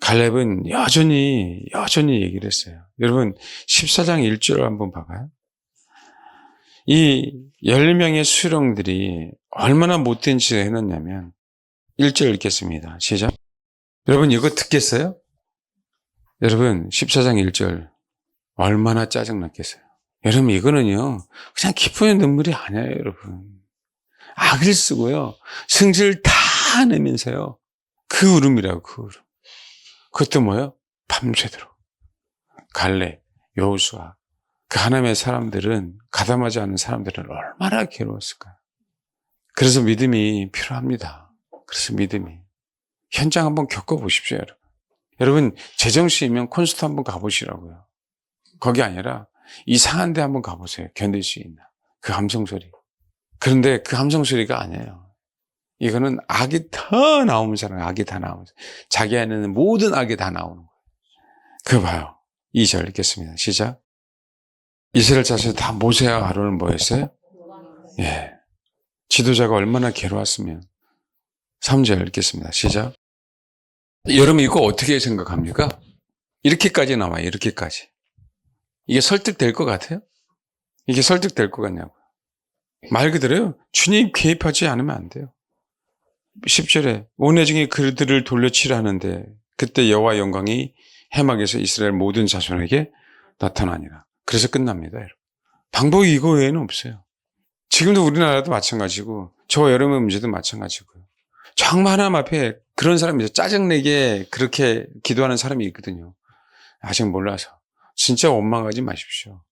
갈렙은 여전히 얘기를 했어요. 여러분 14장 1절 한번 봐봐요. 이 10명의 수령들이 얼마나 못된 짓을 해놨냐면 1절 읽겠습니다. 시작. 여러분 이거 듣겠어요? 여러분 14장 1절 얼마나 짜증났겠어요. 여러분 이거는요 그냥 기쁨의 눈물이 아니에요. 여러분 악을 쓰고요 승질 다 내면서요 그 울음이라고 그 울음. 그것도 뭐예요? 밤새도록 갈렙, 여호수아 그 하나님의 사람들은 가담하지 않은 사람들은 얼마나 괴로웠을까요? 그래서 믿음이 필요합니다. 그래서 믿음이 현장 한번 겪어보십시오. 여러분 제정신이면 콘서트 한번 가보시라고요. 거기 아니라 이상한 데 한번 가보세요. 견딜 수 있나 그 함성 소리. 그런데 그 함성 소리가 아니에요. 이거는 악이 다 나오면서 악이 다 나오면서 자기 안에는 모든 악이 다 나오는 거예요. 그거 봐요. 2절 읽겠습니다. 시작. 이스라엘 자손이 다 모세와 아론을 뭐 했어요? 예. 지도자가 얼마나 괴로웠으면. 3절 읽겠습니다. 시작. 여러분 이거 어떻게 생각합니까? 이렇게까지 나와요. 이렇게까지. 이게 설득될 것 같아요? 이게 설득될 것 같냐고요. 말 그대로요. 주님 개입하지 않으면 안 돼요. 10절에 온 회중이 그들을 돌려치려 하는데 그때 여호와 영광이 해막에서 이스라엘 모든 자손에게 나타나니라. 그래서 끝납니다. 여러분. 방법이 이거 외에는 없어요. 지금도 우리나라도 마찬가지고 저와 여러분의 문제도 마찬가지고요. 정말 하나님 앞에 그런 사람이 있어요. 짜증내게 그렇게 기도하는 사람이 있거든요. 아직 몰라서. 진짜 원망하지 마십시오.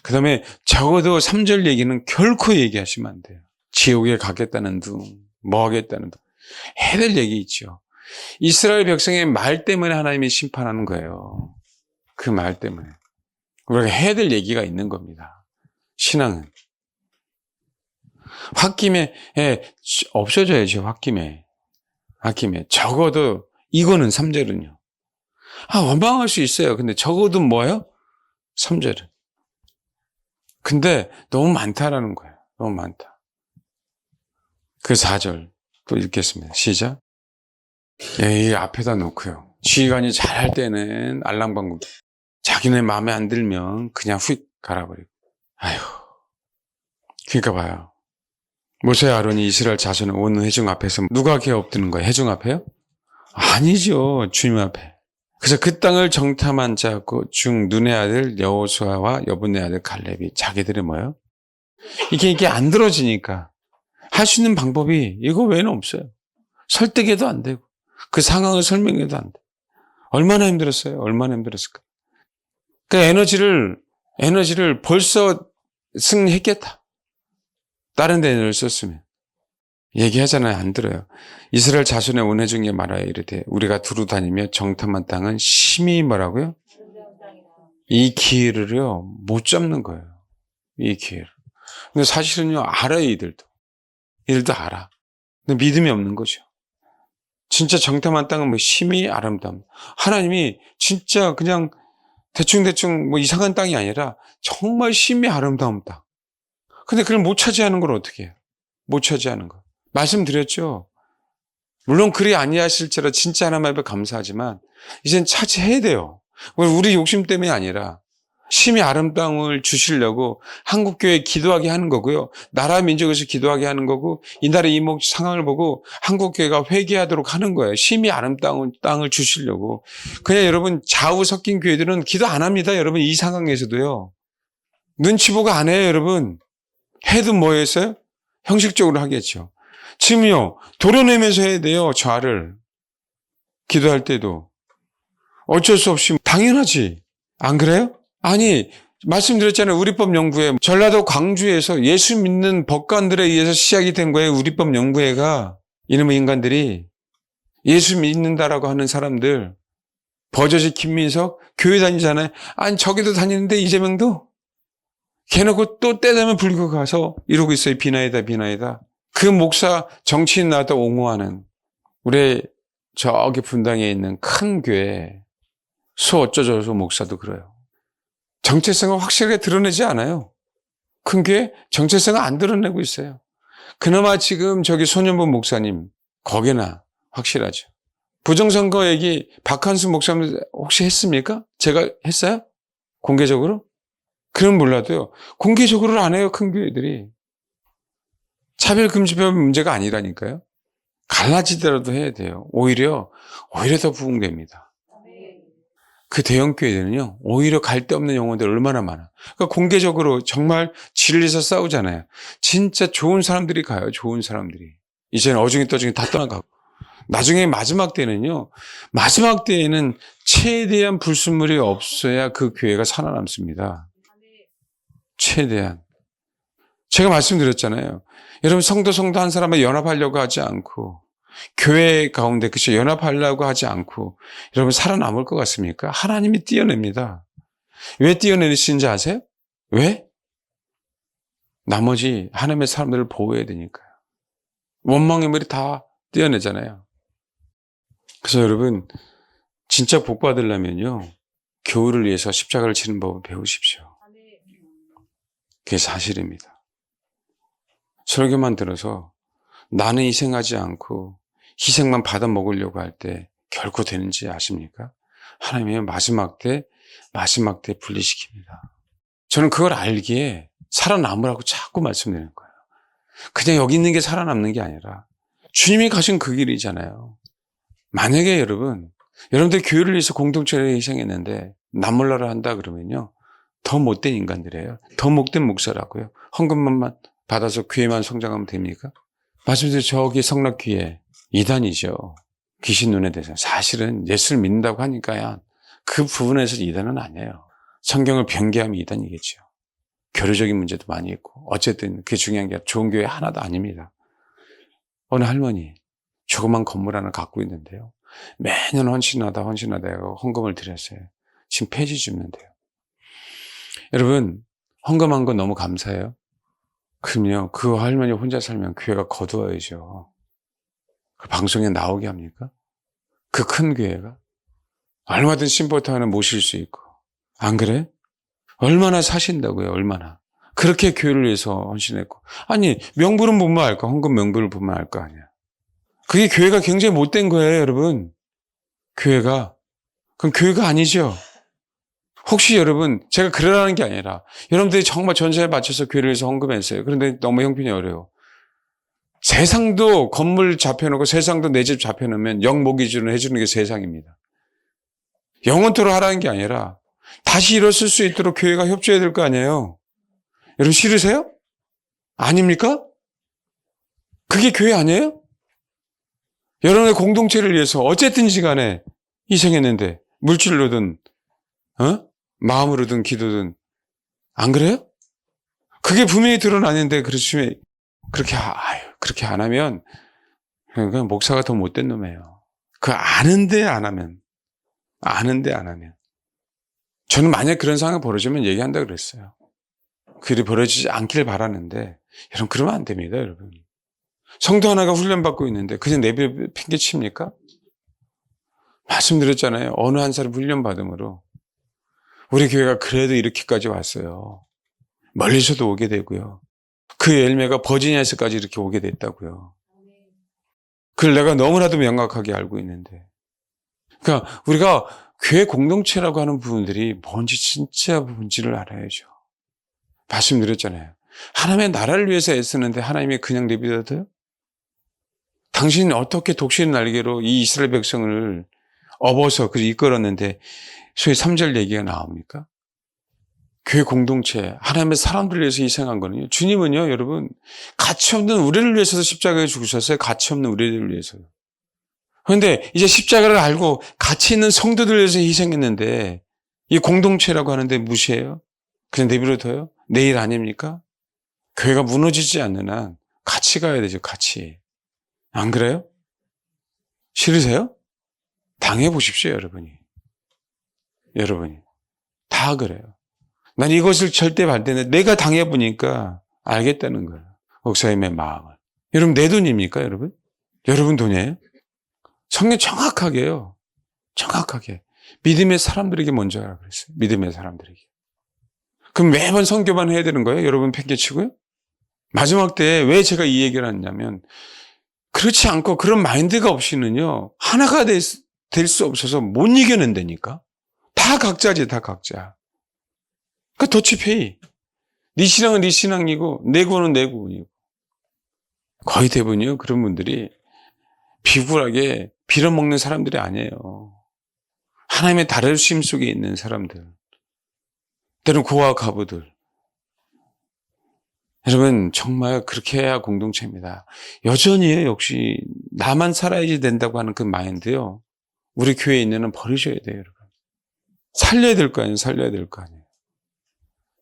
그 다음에 적어도 3절 얘기는 결코 얘기하시면 안 돼요. 지옥에 가겠다는 둥, 뭐 하겠다는 둥. 해야 될 얘기 있죠. 이스라엘 백성의 말 때문에 하나님이 심판하는 거예요. 그 말 때문에. 우리가 해야 될 얘기가 있는 겁니다. 신앙은. 홧김에 없어져야죠. 홧김에. 적어도 이거는 3절은요. 원망할 수 있어요. 근데 적어도 뭐예요? 3절은. 근데 너무 많다라는 거예요. 너무 많다. 그 4절 또 읽겠습니다. 시작. 이 앞에다 놓고요. 지휘관이 잘할 때는 알랑방구. 자기네 마음에 안 들면 그냥 휙 갈아버리고. 아휴. 그러니까 봐요. 모세와 아론이 이스라엘 자손을 온 회중 앞에서 누가 이렇게 엎드는 거예요? 회중 앞에요? 아니죠. 주님 앞에. 그래서 그 땅을 정탐한 자고 중 눈의 아들 여호수아와 여분의 아들 갈렙이 자기들이 뭐예요? 이게 안 들어지니까 할 수 있는 방법이 이거 외에는 없어요. 설득해도 안 되고 그 상황을 설명해도 안 돼. 얼마나 힘들었어요? 얼마나 힘들었을까? 그 에너지를 벌써 승리했겠다. 다른 데 에너지를 썼으면. 얘기하잖아요. 안 들어요. 이스라엘 자손의 온회 중에 말하여 이르되 우리가 두루 다니며 정탐한 땅은 심히 뭐라고요? 이 기회를요 못 잡는 거예요. 이 기회를. 근데 사실은요 알아요. 이들도 알아. 근데 믿음이 없는 거죠. 진짜 정탐한 땅은 뭐 심히 아름다움. 하나님이 진짜 그냥 대충 뭐 이상한 땅이 아니라 정말 심히 아름다운 땅. 근데 그걸 못 차지하는 걸 어떻게 해요? 못 차지하는 거. 말씀드렸죠. 물론 그리 아니하실지라 진짜 하나님 앞에 감사하지만 이젠 차지해야 돼요. 우리 욕심 때문이 아니라 심히 아름다움을 주시려고 한국교회 기도하게 하는 거고요. 나라 민족에서 기도하게 하는 거고 이 나라의 이목 상황을 보고 한국교회가 회개하도록 하는 거예요. 심히 아름다운 땅을 주시려고. 그냥 여러분 좌우 섞인 교회들은 기도 안 합니다. 여러분 이 상황에서도요. 눈치 보고 안 해요. 여러분. 해도 뭐 했어요? 형식적으로 하겠죠. 지금요. 도려내면서 해야 돼요. 좌를. 기도할 때도. 어쩔 수 없이 당연하지. 안 그래요? 아니 말씀드렸잖아요. 우리법 연구회 전라도 광주에서 예수 믿는 법관들에 의해서 시작이 된 거예요. 우리법 연구회가. 이놈의 인간들이 예수 믿는다라고 하는 사람들 버젓이 김민석 교회 다니잖아요. 아니 저기도 다니는데 이재명도 걔놓고 또 때되면 불교 가서 이러고 있어요. 비나이다. 그 목사 정치인 나왔다 옹호하는 우리 저기 분당에 있는 큰 교회 수어쩌저서 목사도 그래요. 정체성을 확실하게 드러내지 않아요. 큰 교회 정체성을 안 드러내고 있어요. 그나마 지금 저기 소년본 목사님 거기나 확실하죠. 부정선거 얘기 박한수 목사님 혹시 했습니까? 제가 했어요? 공개적으로? 그럼 몰라도요. 공개적으로 안 해요. 큰 교회들이. 차별금지법 문제가 아니라니까요. 갈라지더라도 해야 돼요. 오히려 더 부흥됩니다. 그 대형교회들은요, 오히려 갈데 없는 영혼들 얼마나 많아. 그러니까 공개적으로 정말 진리에서 싸우잖아요. 진짜 좋은 사람들이 가요, 좋은 사람들이. 이제는 어중이 떠중이 다 떠나가고. 나중에 마지막 때는요, 마지막 때에는 최대한 불순물이 없어야 그 교회가 살아남습니다. 최대한. 제가 말씀드렸잖아요. 여러분, 성도 한 사람과 연합하려고 하지 않고, 교회 가운데 그쵸 연합하려고 하지 않고 여러분 살아남을 것 같습니까? 하나님이 띄어냅니다. 왜 띄어내시는지 아세요? 왜? 나머지 하나님의 사람들을 보호해야 되니까요. 원망의 물이 다 띄어내잖아요. 그래서 여러분 진짜 복 받으려면요 교회를 위해서 십자가를 지는 법을 배우십시오. 그게 사실입니다. 설교만 들어서 나는 희생하지 않고 희생만 받아 먹으려고 할 때 결코 되는지 아십니까? 하나님의 마지막 때 분리시킵니다. 저는 그걸 알기에 살아남으라고 자꾸 말씀드리는 거예요. 그냥 여기 있는 게 살아남는 게 아니라 주님이 가신 그 길이잖아요. 만약에 여러분들 교회를 위해서 공동체를 희생했는데 남몰라라 한다 그러면요. 더 못된 인간들이에요. 더 못된 목사라고요. 헌금만 받아서 교회만 성장하면 됩니까? 말씀드린 저기 성락교회 이단이죠. 귀신 눈에 대해서. 사실은 예수를 믿는다고 하니까 그 부분에서 이단은 아니에요. 성경을 변개하면 이단이겠죠. 교류적인 문제도 많이 있고 어쨌든 그게 중요한 게 좋은 교회 하나도 아닙니다. 어느 할머니 조그만 건물 하나 갖고 있는데요. 매년 헌신하다 헌금을 드렸어요. 지금 폐지 줍는데요. 여러분 헌금한 건 너무 감사해요. 그럼요. 그 할머니 혼자 살면 교회가 거두어야죠. 그 방송에 나오게 합니까? 그 큰 교회가? 얼마든 신보타 하나 모실 수 있고. 안 그래? 얼마나 사신다고요, 얼마나. 그렇게 교회를 위해서 헌신했고. 아니, 명부는 보면 알까? 헌금 명부를 보면 알 거 아니야. 그게 교회가 굉장히 못된 거예요, 여러분. 교회가. 그럼 교회가 아니죠. 혹시 여러분, 제가 그러라는 게 아니라 여러분들이 정말 전세에 맞춰서 교회를 위해서 헌금했어요. 그런데 너무 형편이 어려워. 세상도 건물 잡혀놓고 세상도 내 집 잡혀놓으면 영모 기준으로 해주는 게 세상입니다. 영원토록 하라는 게 아니라 다시 일어설 수 있도록 교회가 협조해야 될 거 아니에요. 여러분 싫으세요? 아닙니까? 그게 교회 아니에요? 여러분의 공동체를 위해서 어쨌든지 간에 희생했는데 물질로든 마음으로든 기도든 안 그래요? 그게 분명히 드러나는데 그렇게 안 하면 그러니까 목사가 더 못된 놈이에요. 그 아는데 안 하면 저는 만약 그런 상황이 벌어지면 얘기한다 그랬어요. 그 일이 벌어지지 않기를 바라는데 여러분 그러면 안 됩니다. 여러분 성도 하나가 훈련받고 있는데 그냥 내버려 팽개칩니까? 말씀드렸잖아요. 어느 한 사람 훈련받음으로 우리 교회가 그래도 이렇게까지 왔어요. 멀리서도 오게 되고요. 그 열매가 버지니아에서까지 이렇게 오게 됐다고요. 그걸 내가 너무나도 명확하게 알고 있는데. 그러니까 우리가 교회 공동체라고 하는 부분들이 뭔지 진짜 뭔지를 알아야죠. 말씀드렸잖아요. 하나님의 나라를 위해서 애쓰는데 하나님이 그냥 내버려둬요? 당신이 어떻게 독실의 날개로 이 이스라엘 백성을 업어서 이끌었는데 소위 3절 얘기가 나옵니까? 교회 공동체, 하나님의 사람들을 위해서 희생한 거는요. 주님은요, 여러분, 가치 없는 우리를 위해서도 십자가에 죽으셨어요. 가치 없는 우리를 위해서요. 그런데 이제 십자가를 알고 가치 있는 성도들을 위해서 희생했는데 이 공동체라고 하는데 무시해요? 그냥 내버려둬요? 내일 아닙니까? 교회가 무너지지 않는 한 같이 가야 되죠, 같이. 안 그래요? 싫으세요? 당해보십시오, 여러분이. 다 그래요. 난 이것을 절대 반대는 내가 당해보니까 알겠다는 거예요. 목사님의 마음을. 여러분 내 돈입니까 여러분? 여러분 돈이에요? 성경 정확하게요. 정확하게. 믿음의 사람들에게 먼저 하라 그랬어요. 믿음의 사람들에게. 그럼 매번 선교만 해야 되는 거예요? 여러분 팽개치고요? 마지막 때에 왜 제가 이 얘기를 하냐면 그렇지 않고 그런 마인드가 없이는요. 하나가 될 수 없어서 못 이겨낸다니까. 다 각자지 다 각자. 그 더치페이. 네 신앙은 네 신앙이고 내 구원은 내 구원이고. 거의 대부분이요. 그런 분들이 비굴하게 빌어먹는 사람들이 아니에요. 하나님의 다루심 속에 있는 사람들. 때로는 고아 가부들. 여러분 정말 그렇게 해야 공동체입니다. 여전히 역시 나만 살아야지 된다고 하는 그 마인드요. 우리 교회에 있는 한 버리셔야 돼요. 여러분. 살려야 될 거 아니에요. 살려야 될 거 아니에요.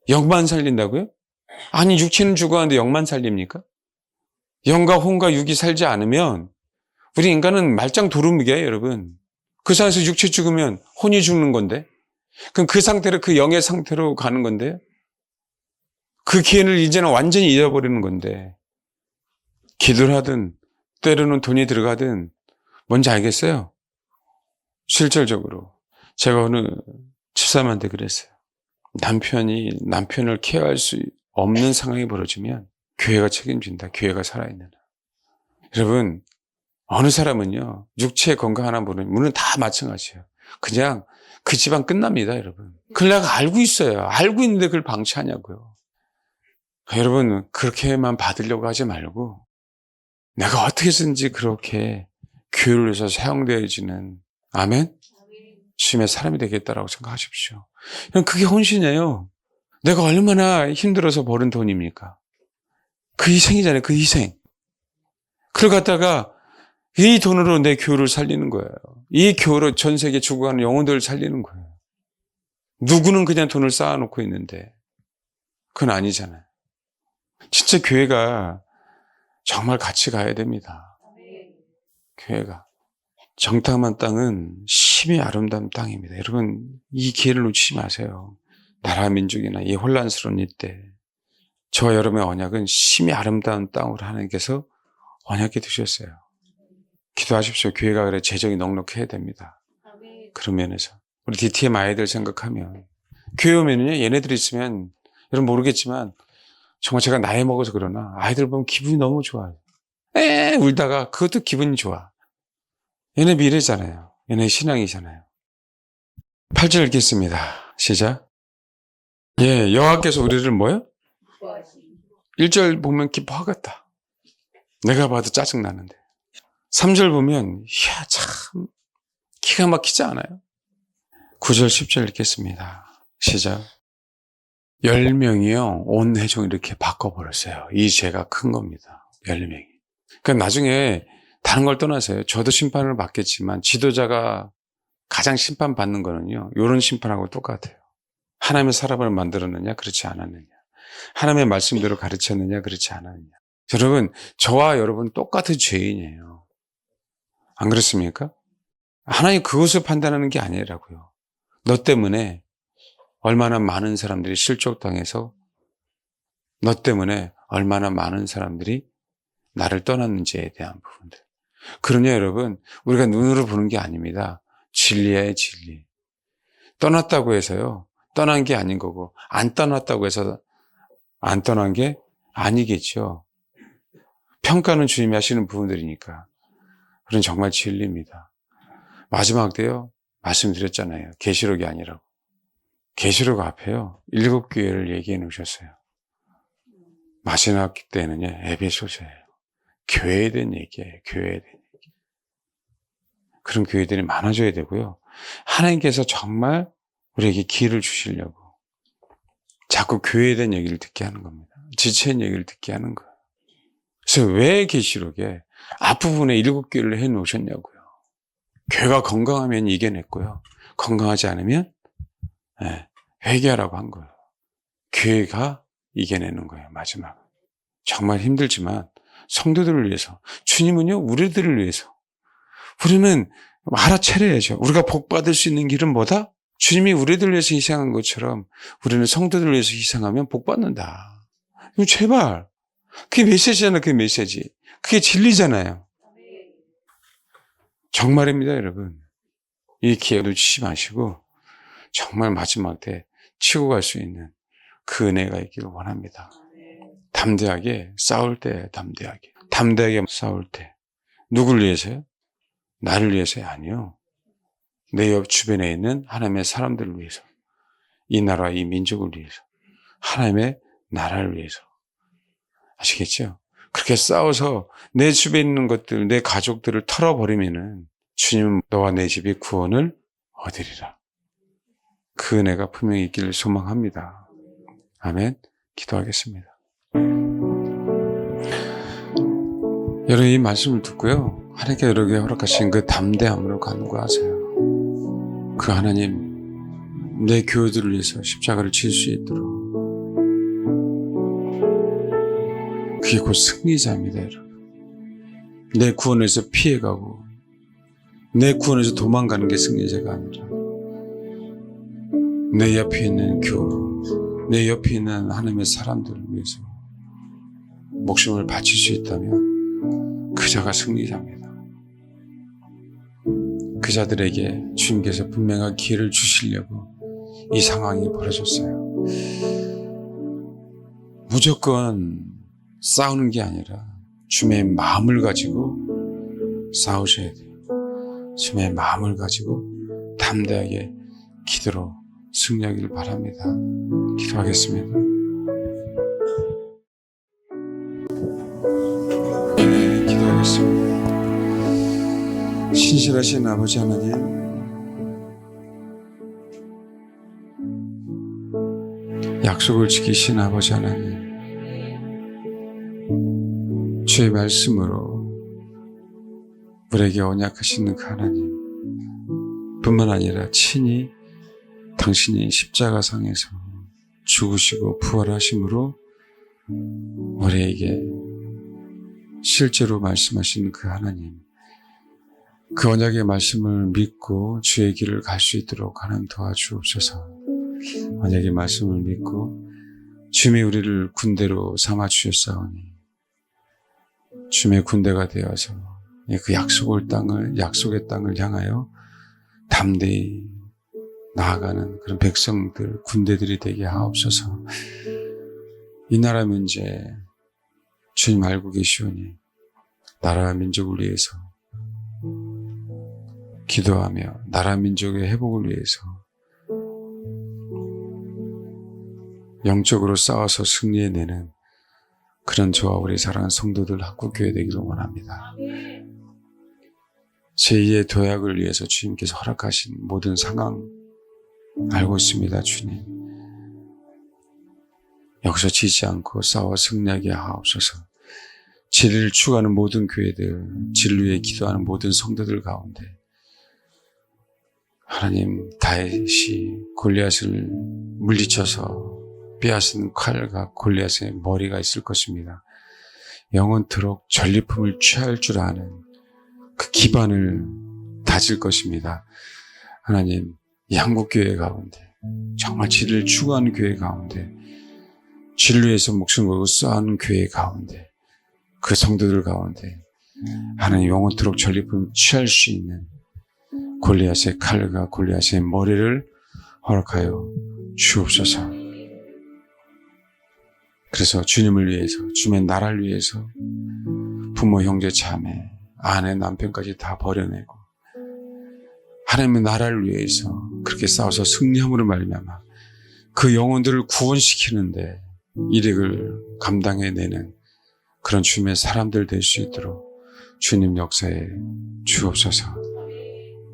영만 살린다고요? 아니 육체는 죽어가는데 영만 살립니까? 영과 혼과 육이 살지 않으면 우리 인간은 말짱 도루묵이에요. 여러분. 그 상태에서 육체 죽으면 혼이 죽는 건데 그럼 그 상태로 그 영의 상태로 가는 건데 그 기회를 이제는 완전히 잃어버리는 건데 기도를 하든 때로는 돈이 들어가든 뭔지 알겠어요? 실질적으로 제가 어느 집사람한테 그랬어요. 남편이 남편을 케어할 수 없는 상황이 벌어지면 교회가 책임진다. 교회가 살아있는 한. 여러분 어느 사람은요 육체 건강하나 보는 물론 다 마찬가지예요. 그냥 그 집안 끝납니다. 여러분. 그걸 내가 알고 있어요. 알고 있는데 그걸 방치하냐고요. 여러분 그렇게만 받으려고 하지 말고 내가 어떻게 해서든지 그렇게 교회를 위해서 사용되어지는 아멘? 주님의 사람이 되겠다라고 생각하십시오. 그게 헌신이에요. 내가 얼마나 힘들어서 버는 돈입니까? 그 희생이잖아요. 그 희생. 그걸 갖다가 이 돈으로 내 교회를 살리는 거예요. 이 교회로 전 세계 죽어가는 영혼들을 살리는 거예요. 누구는 그냥 돈을 쌓아놓고 있는데 그건 아니잖아요. 진짜 교회가 정말 같이 가야 됩니다. 교회가. 정탐한 땅은 심히 아름다운 땅입니다. 여러분 이 기회를 놓치지 마세요. 나라 민족이나 이 혼란스러운 이때 저와 여러분의 언약은 심히 아름다운 땅으로 하나님께서 언약해 두셨어요. 기도하십시오. 교회가 그래 재정이 넉넉해야 됩니다. 그런 면에서 우리 DTM 아이들 생각하면 교회 오면은요 얘네들 있으면 여러분 모르겠지만 정말 제가 나이 먹어서 그러나 아이들 보면 기분이 너무 좋아요. 울다가 그것도 기분이 좋아. 얘네 미래잖아요. 얘네 신앙이잖아요. 8절 읽겠습니다. 시작. 예, 여호와께서 우리를 뭐요? 1절 보면 기뻐하겠다. 내가 봐도 짜증나는데. 3절 보면 이야 참 기가 막히지 않아요? 9절 10절 읽겠습니다. 시작. 10명이요 온 회중 이렇게 바꿔버렸어요. 이 죄가 큰 겁니다. 10명이. 그러니까 나중에 다른 걸 떠나서요. 저도 심판을 받겠지만 지도자가 가장 심판받는 거는요. 이런 심판하고 똑같아요. 하나님의 사람을 만들었느냐 그렇지 않았느냐. 하나님의 말씀대로 가르쳤느냐 그렇지 않았느냐. 여러분 저와 여러분 똑같은 죄인이에요. 안 그렇습니까? 하나님 그것을 판단하는 게 아니라고요. 너 때문에 얼마나 많은 사람들이 실족당해서 너 때문에 얼마나 많은 사람들이 나를 떠났는지에 대한 부분들. 그러냐 여러분 우리가 눈으로 보는 게 아닙니다. 진리예요 진리. 떠났다고 해서요. 떠난 게 아닌 거고 안 떠났다고 해서 안 떠난 게 아니겠죠. 평가는 주님이 하시는 부분들이니까. 그건 정말 진리입니다. 마지막 때요. 말씀드렸잖아요. 계시록이 아니라고. 계시록 앞에요. 7교회를 얘기해 놓으셨어요. 마지막 때는요. 에베소서예요. 교회에 대한 얘기예요. 교회에 대한 얘기. 그런 교회들이 많아져야 되고요. 하나님께서 정말 우리에게 기회를 주시려고 자꾸 교회에 대한 얘기를 듣게 하는 겁니다. 지체인 얘기를 듣게 하는 거예요. 그래서 왜 계시록에 앞부분에 7교회를 해 놓으셨냐고요. 교회가 건강하면 이겨냈고요. 건강하지 않으면 회개하라고 한 거예요. 교회가 이겨내는 거예요. 마지막. 정말 힘들지만 성도들을 위해서 주님은요 우리들을 위해서 우리는 알아차려야죠. 우리가 복받을 수 있는 길은 뭐다? 주님이 우리들을 위해서 희생한 것처럼 우리는 성도들을 위해서 희생하면 복받는다. 제발 그게 메시지잖아요. 그게 메시지. 그게 진리잖아요. 정말입니다 여러분. 이 기회 놓치지 마시고 정말 마지막 때 치고 갈 수 있는 그 은혜가 있기를 원합니다. 담대하게 싸울 때 담대하게 싸울 때 누굴 위해서요? 나를 위해서요? 아니요. 내 옆 주변에 있는 하나님의 사람들을 위해서 이 나라 이 민족을 위해서 하나님의 나라를 위해서 아시겠죠? 그렇게 싸워서 내 집에 있는 것들 내 가족들을 털어버리면은 주님은 너와 내 집이 구원을 얻으리라. 그 은혜가 분명히 있기를 소망합니다. 아멘. 기도하겠습니다. 여러분 이 말씀을 듣고요. 하나님께 여러분에게 허락하신 그 담대함으로 간구하세요. 그 하나님 내 교우들을 위해서 십자가를 칠 수 있도록 그게 곧 승리자입니다. 여러분. 내 구원에서 피해가고 내 구원에서 도망가는 게 승리자가 아니라 내 옆에 있는 교우 내 옆에 있는 하나님의 사람들을 위해서 목숨을 바칠 수 있다면 그자가 승리자입니다. 그자들에게 주님께서 분명한 기회를 주시려고 이 상황이 벌어졌어요. 무조건 싸우는 게 아니라 주님의 마음을 가지고 싸우셔야 돼요. 주님의 마음을 가지고 담대하게 기도로 승리하기를 바랍니다. 기도하겠습니다. 기도하겠습니다. 신실하신 아버지 하나님, 약속을 지키신 아버지 하나님, 주의 말씀으로 우리에게 언약하시는 그 하나님 뿐만 아니라 친히 당신이 십자가상에서 죽으시고 부활하심으로 우리에게 실제로 말씀하신 그 하나님, 그 언약의 말씀을 믿고 주의 길을 갈 수 있도록 하나님 도와주옵소서. 언약의 말씀을 믿고 주님이 우리를 군대로 삼아 주셨사오니 주님의 군대가 되어서 그 약속의 땅을 향하여 담대히 나아가는 그런 백성들, 군대들이 되게 하옵소서. 이 나라 문제 주님 알고 계시오니 나라와 민족을 위해서 기도하며 나라 민족의 회복을 위해서 영적으로 싸워서 승리해내는 그런 저와 우리 사랑하는 성도들 한국교회 되기를 원합니다. 제2의 도약을 위해서 주님께서 허락하신 모든 상황 알고 있습니다. 주님, 여기서 지지 않고 싸워 승리하게 하옵소서. 진리를 추구하는 모든 교회들, 진리를 위해 기도하는 모든 성도들 가운데 하나님, 다윗이 골리앗을 물리쳐서 빼앗은 칼과 골리앗의 머리가 있을 것입니다. 영원토록 전리품을 취할 줄 아는 그 기반을 다질 것입니다. 하나님, 이 한국교회 가운데 정말 진리를 추구하는 교회 가운데 진리에서 목숨을 걸고 싸우는 교회 가운데 그 성도들 가운데 하나님 영원토록 전리품을 취할 수 있는 골리앗의 칼과 골리앗의 머리를 허락하여 주옵소서. 그래서 주님을 위해서, 주님의 나라를 위해서 부모, 형제, 자매, 아내, 남편까지 다 버려내고 하나님의 나라를 위해서 그렇게 싸워서 승리함으로 말미암아 그 영혼들을 구원시키는데 일익을 감당해내는 그런 주님의 사람들 될 수 있도록 주님 역사에 주옵소서.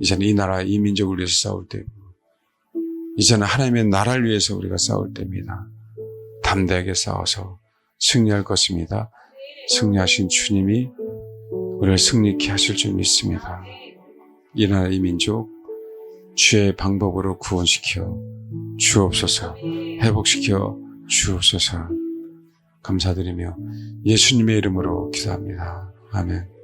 이제는 이 나라, 이 민족을 위해서 싸울 때고 이제는 하나님의 나라를 위해서 우리가 싸울 때입니다. 담대하게 싸워서 승리할 것입니다. 승리하신 주님이 우리를 승리케 하실 줄 믿습니다. 이 나라, 이 민족 주의 방법으로 구원시켜 주옵소서. 회복시켜 주옵소서. 감사드리며 예수님의 이름으로 기도합니다. 아멘.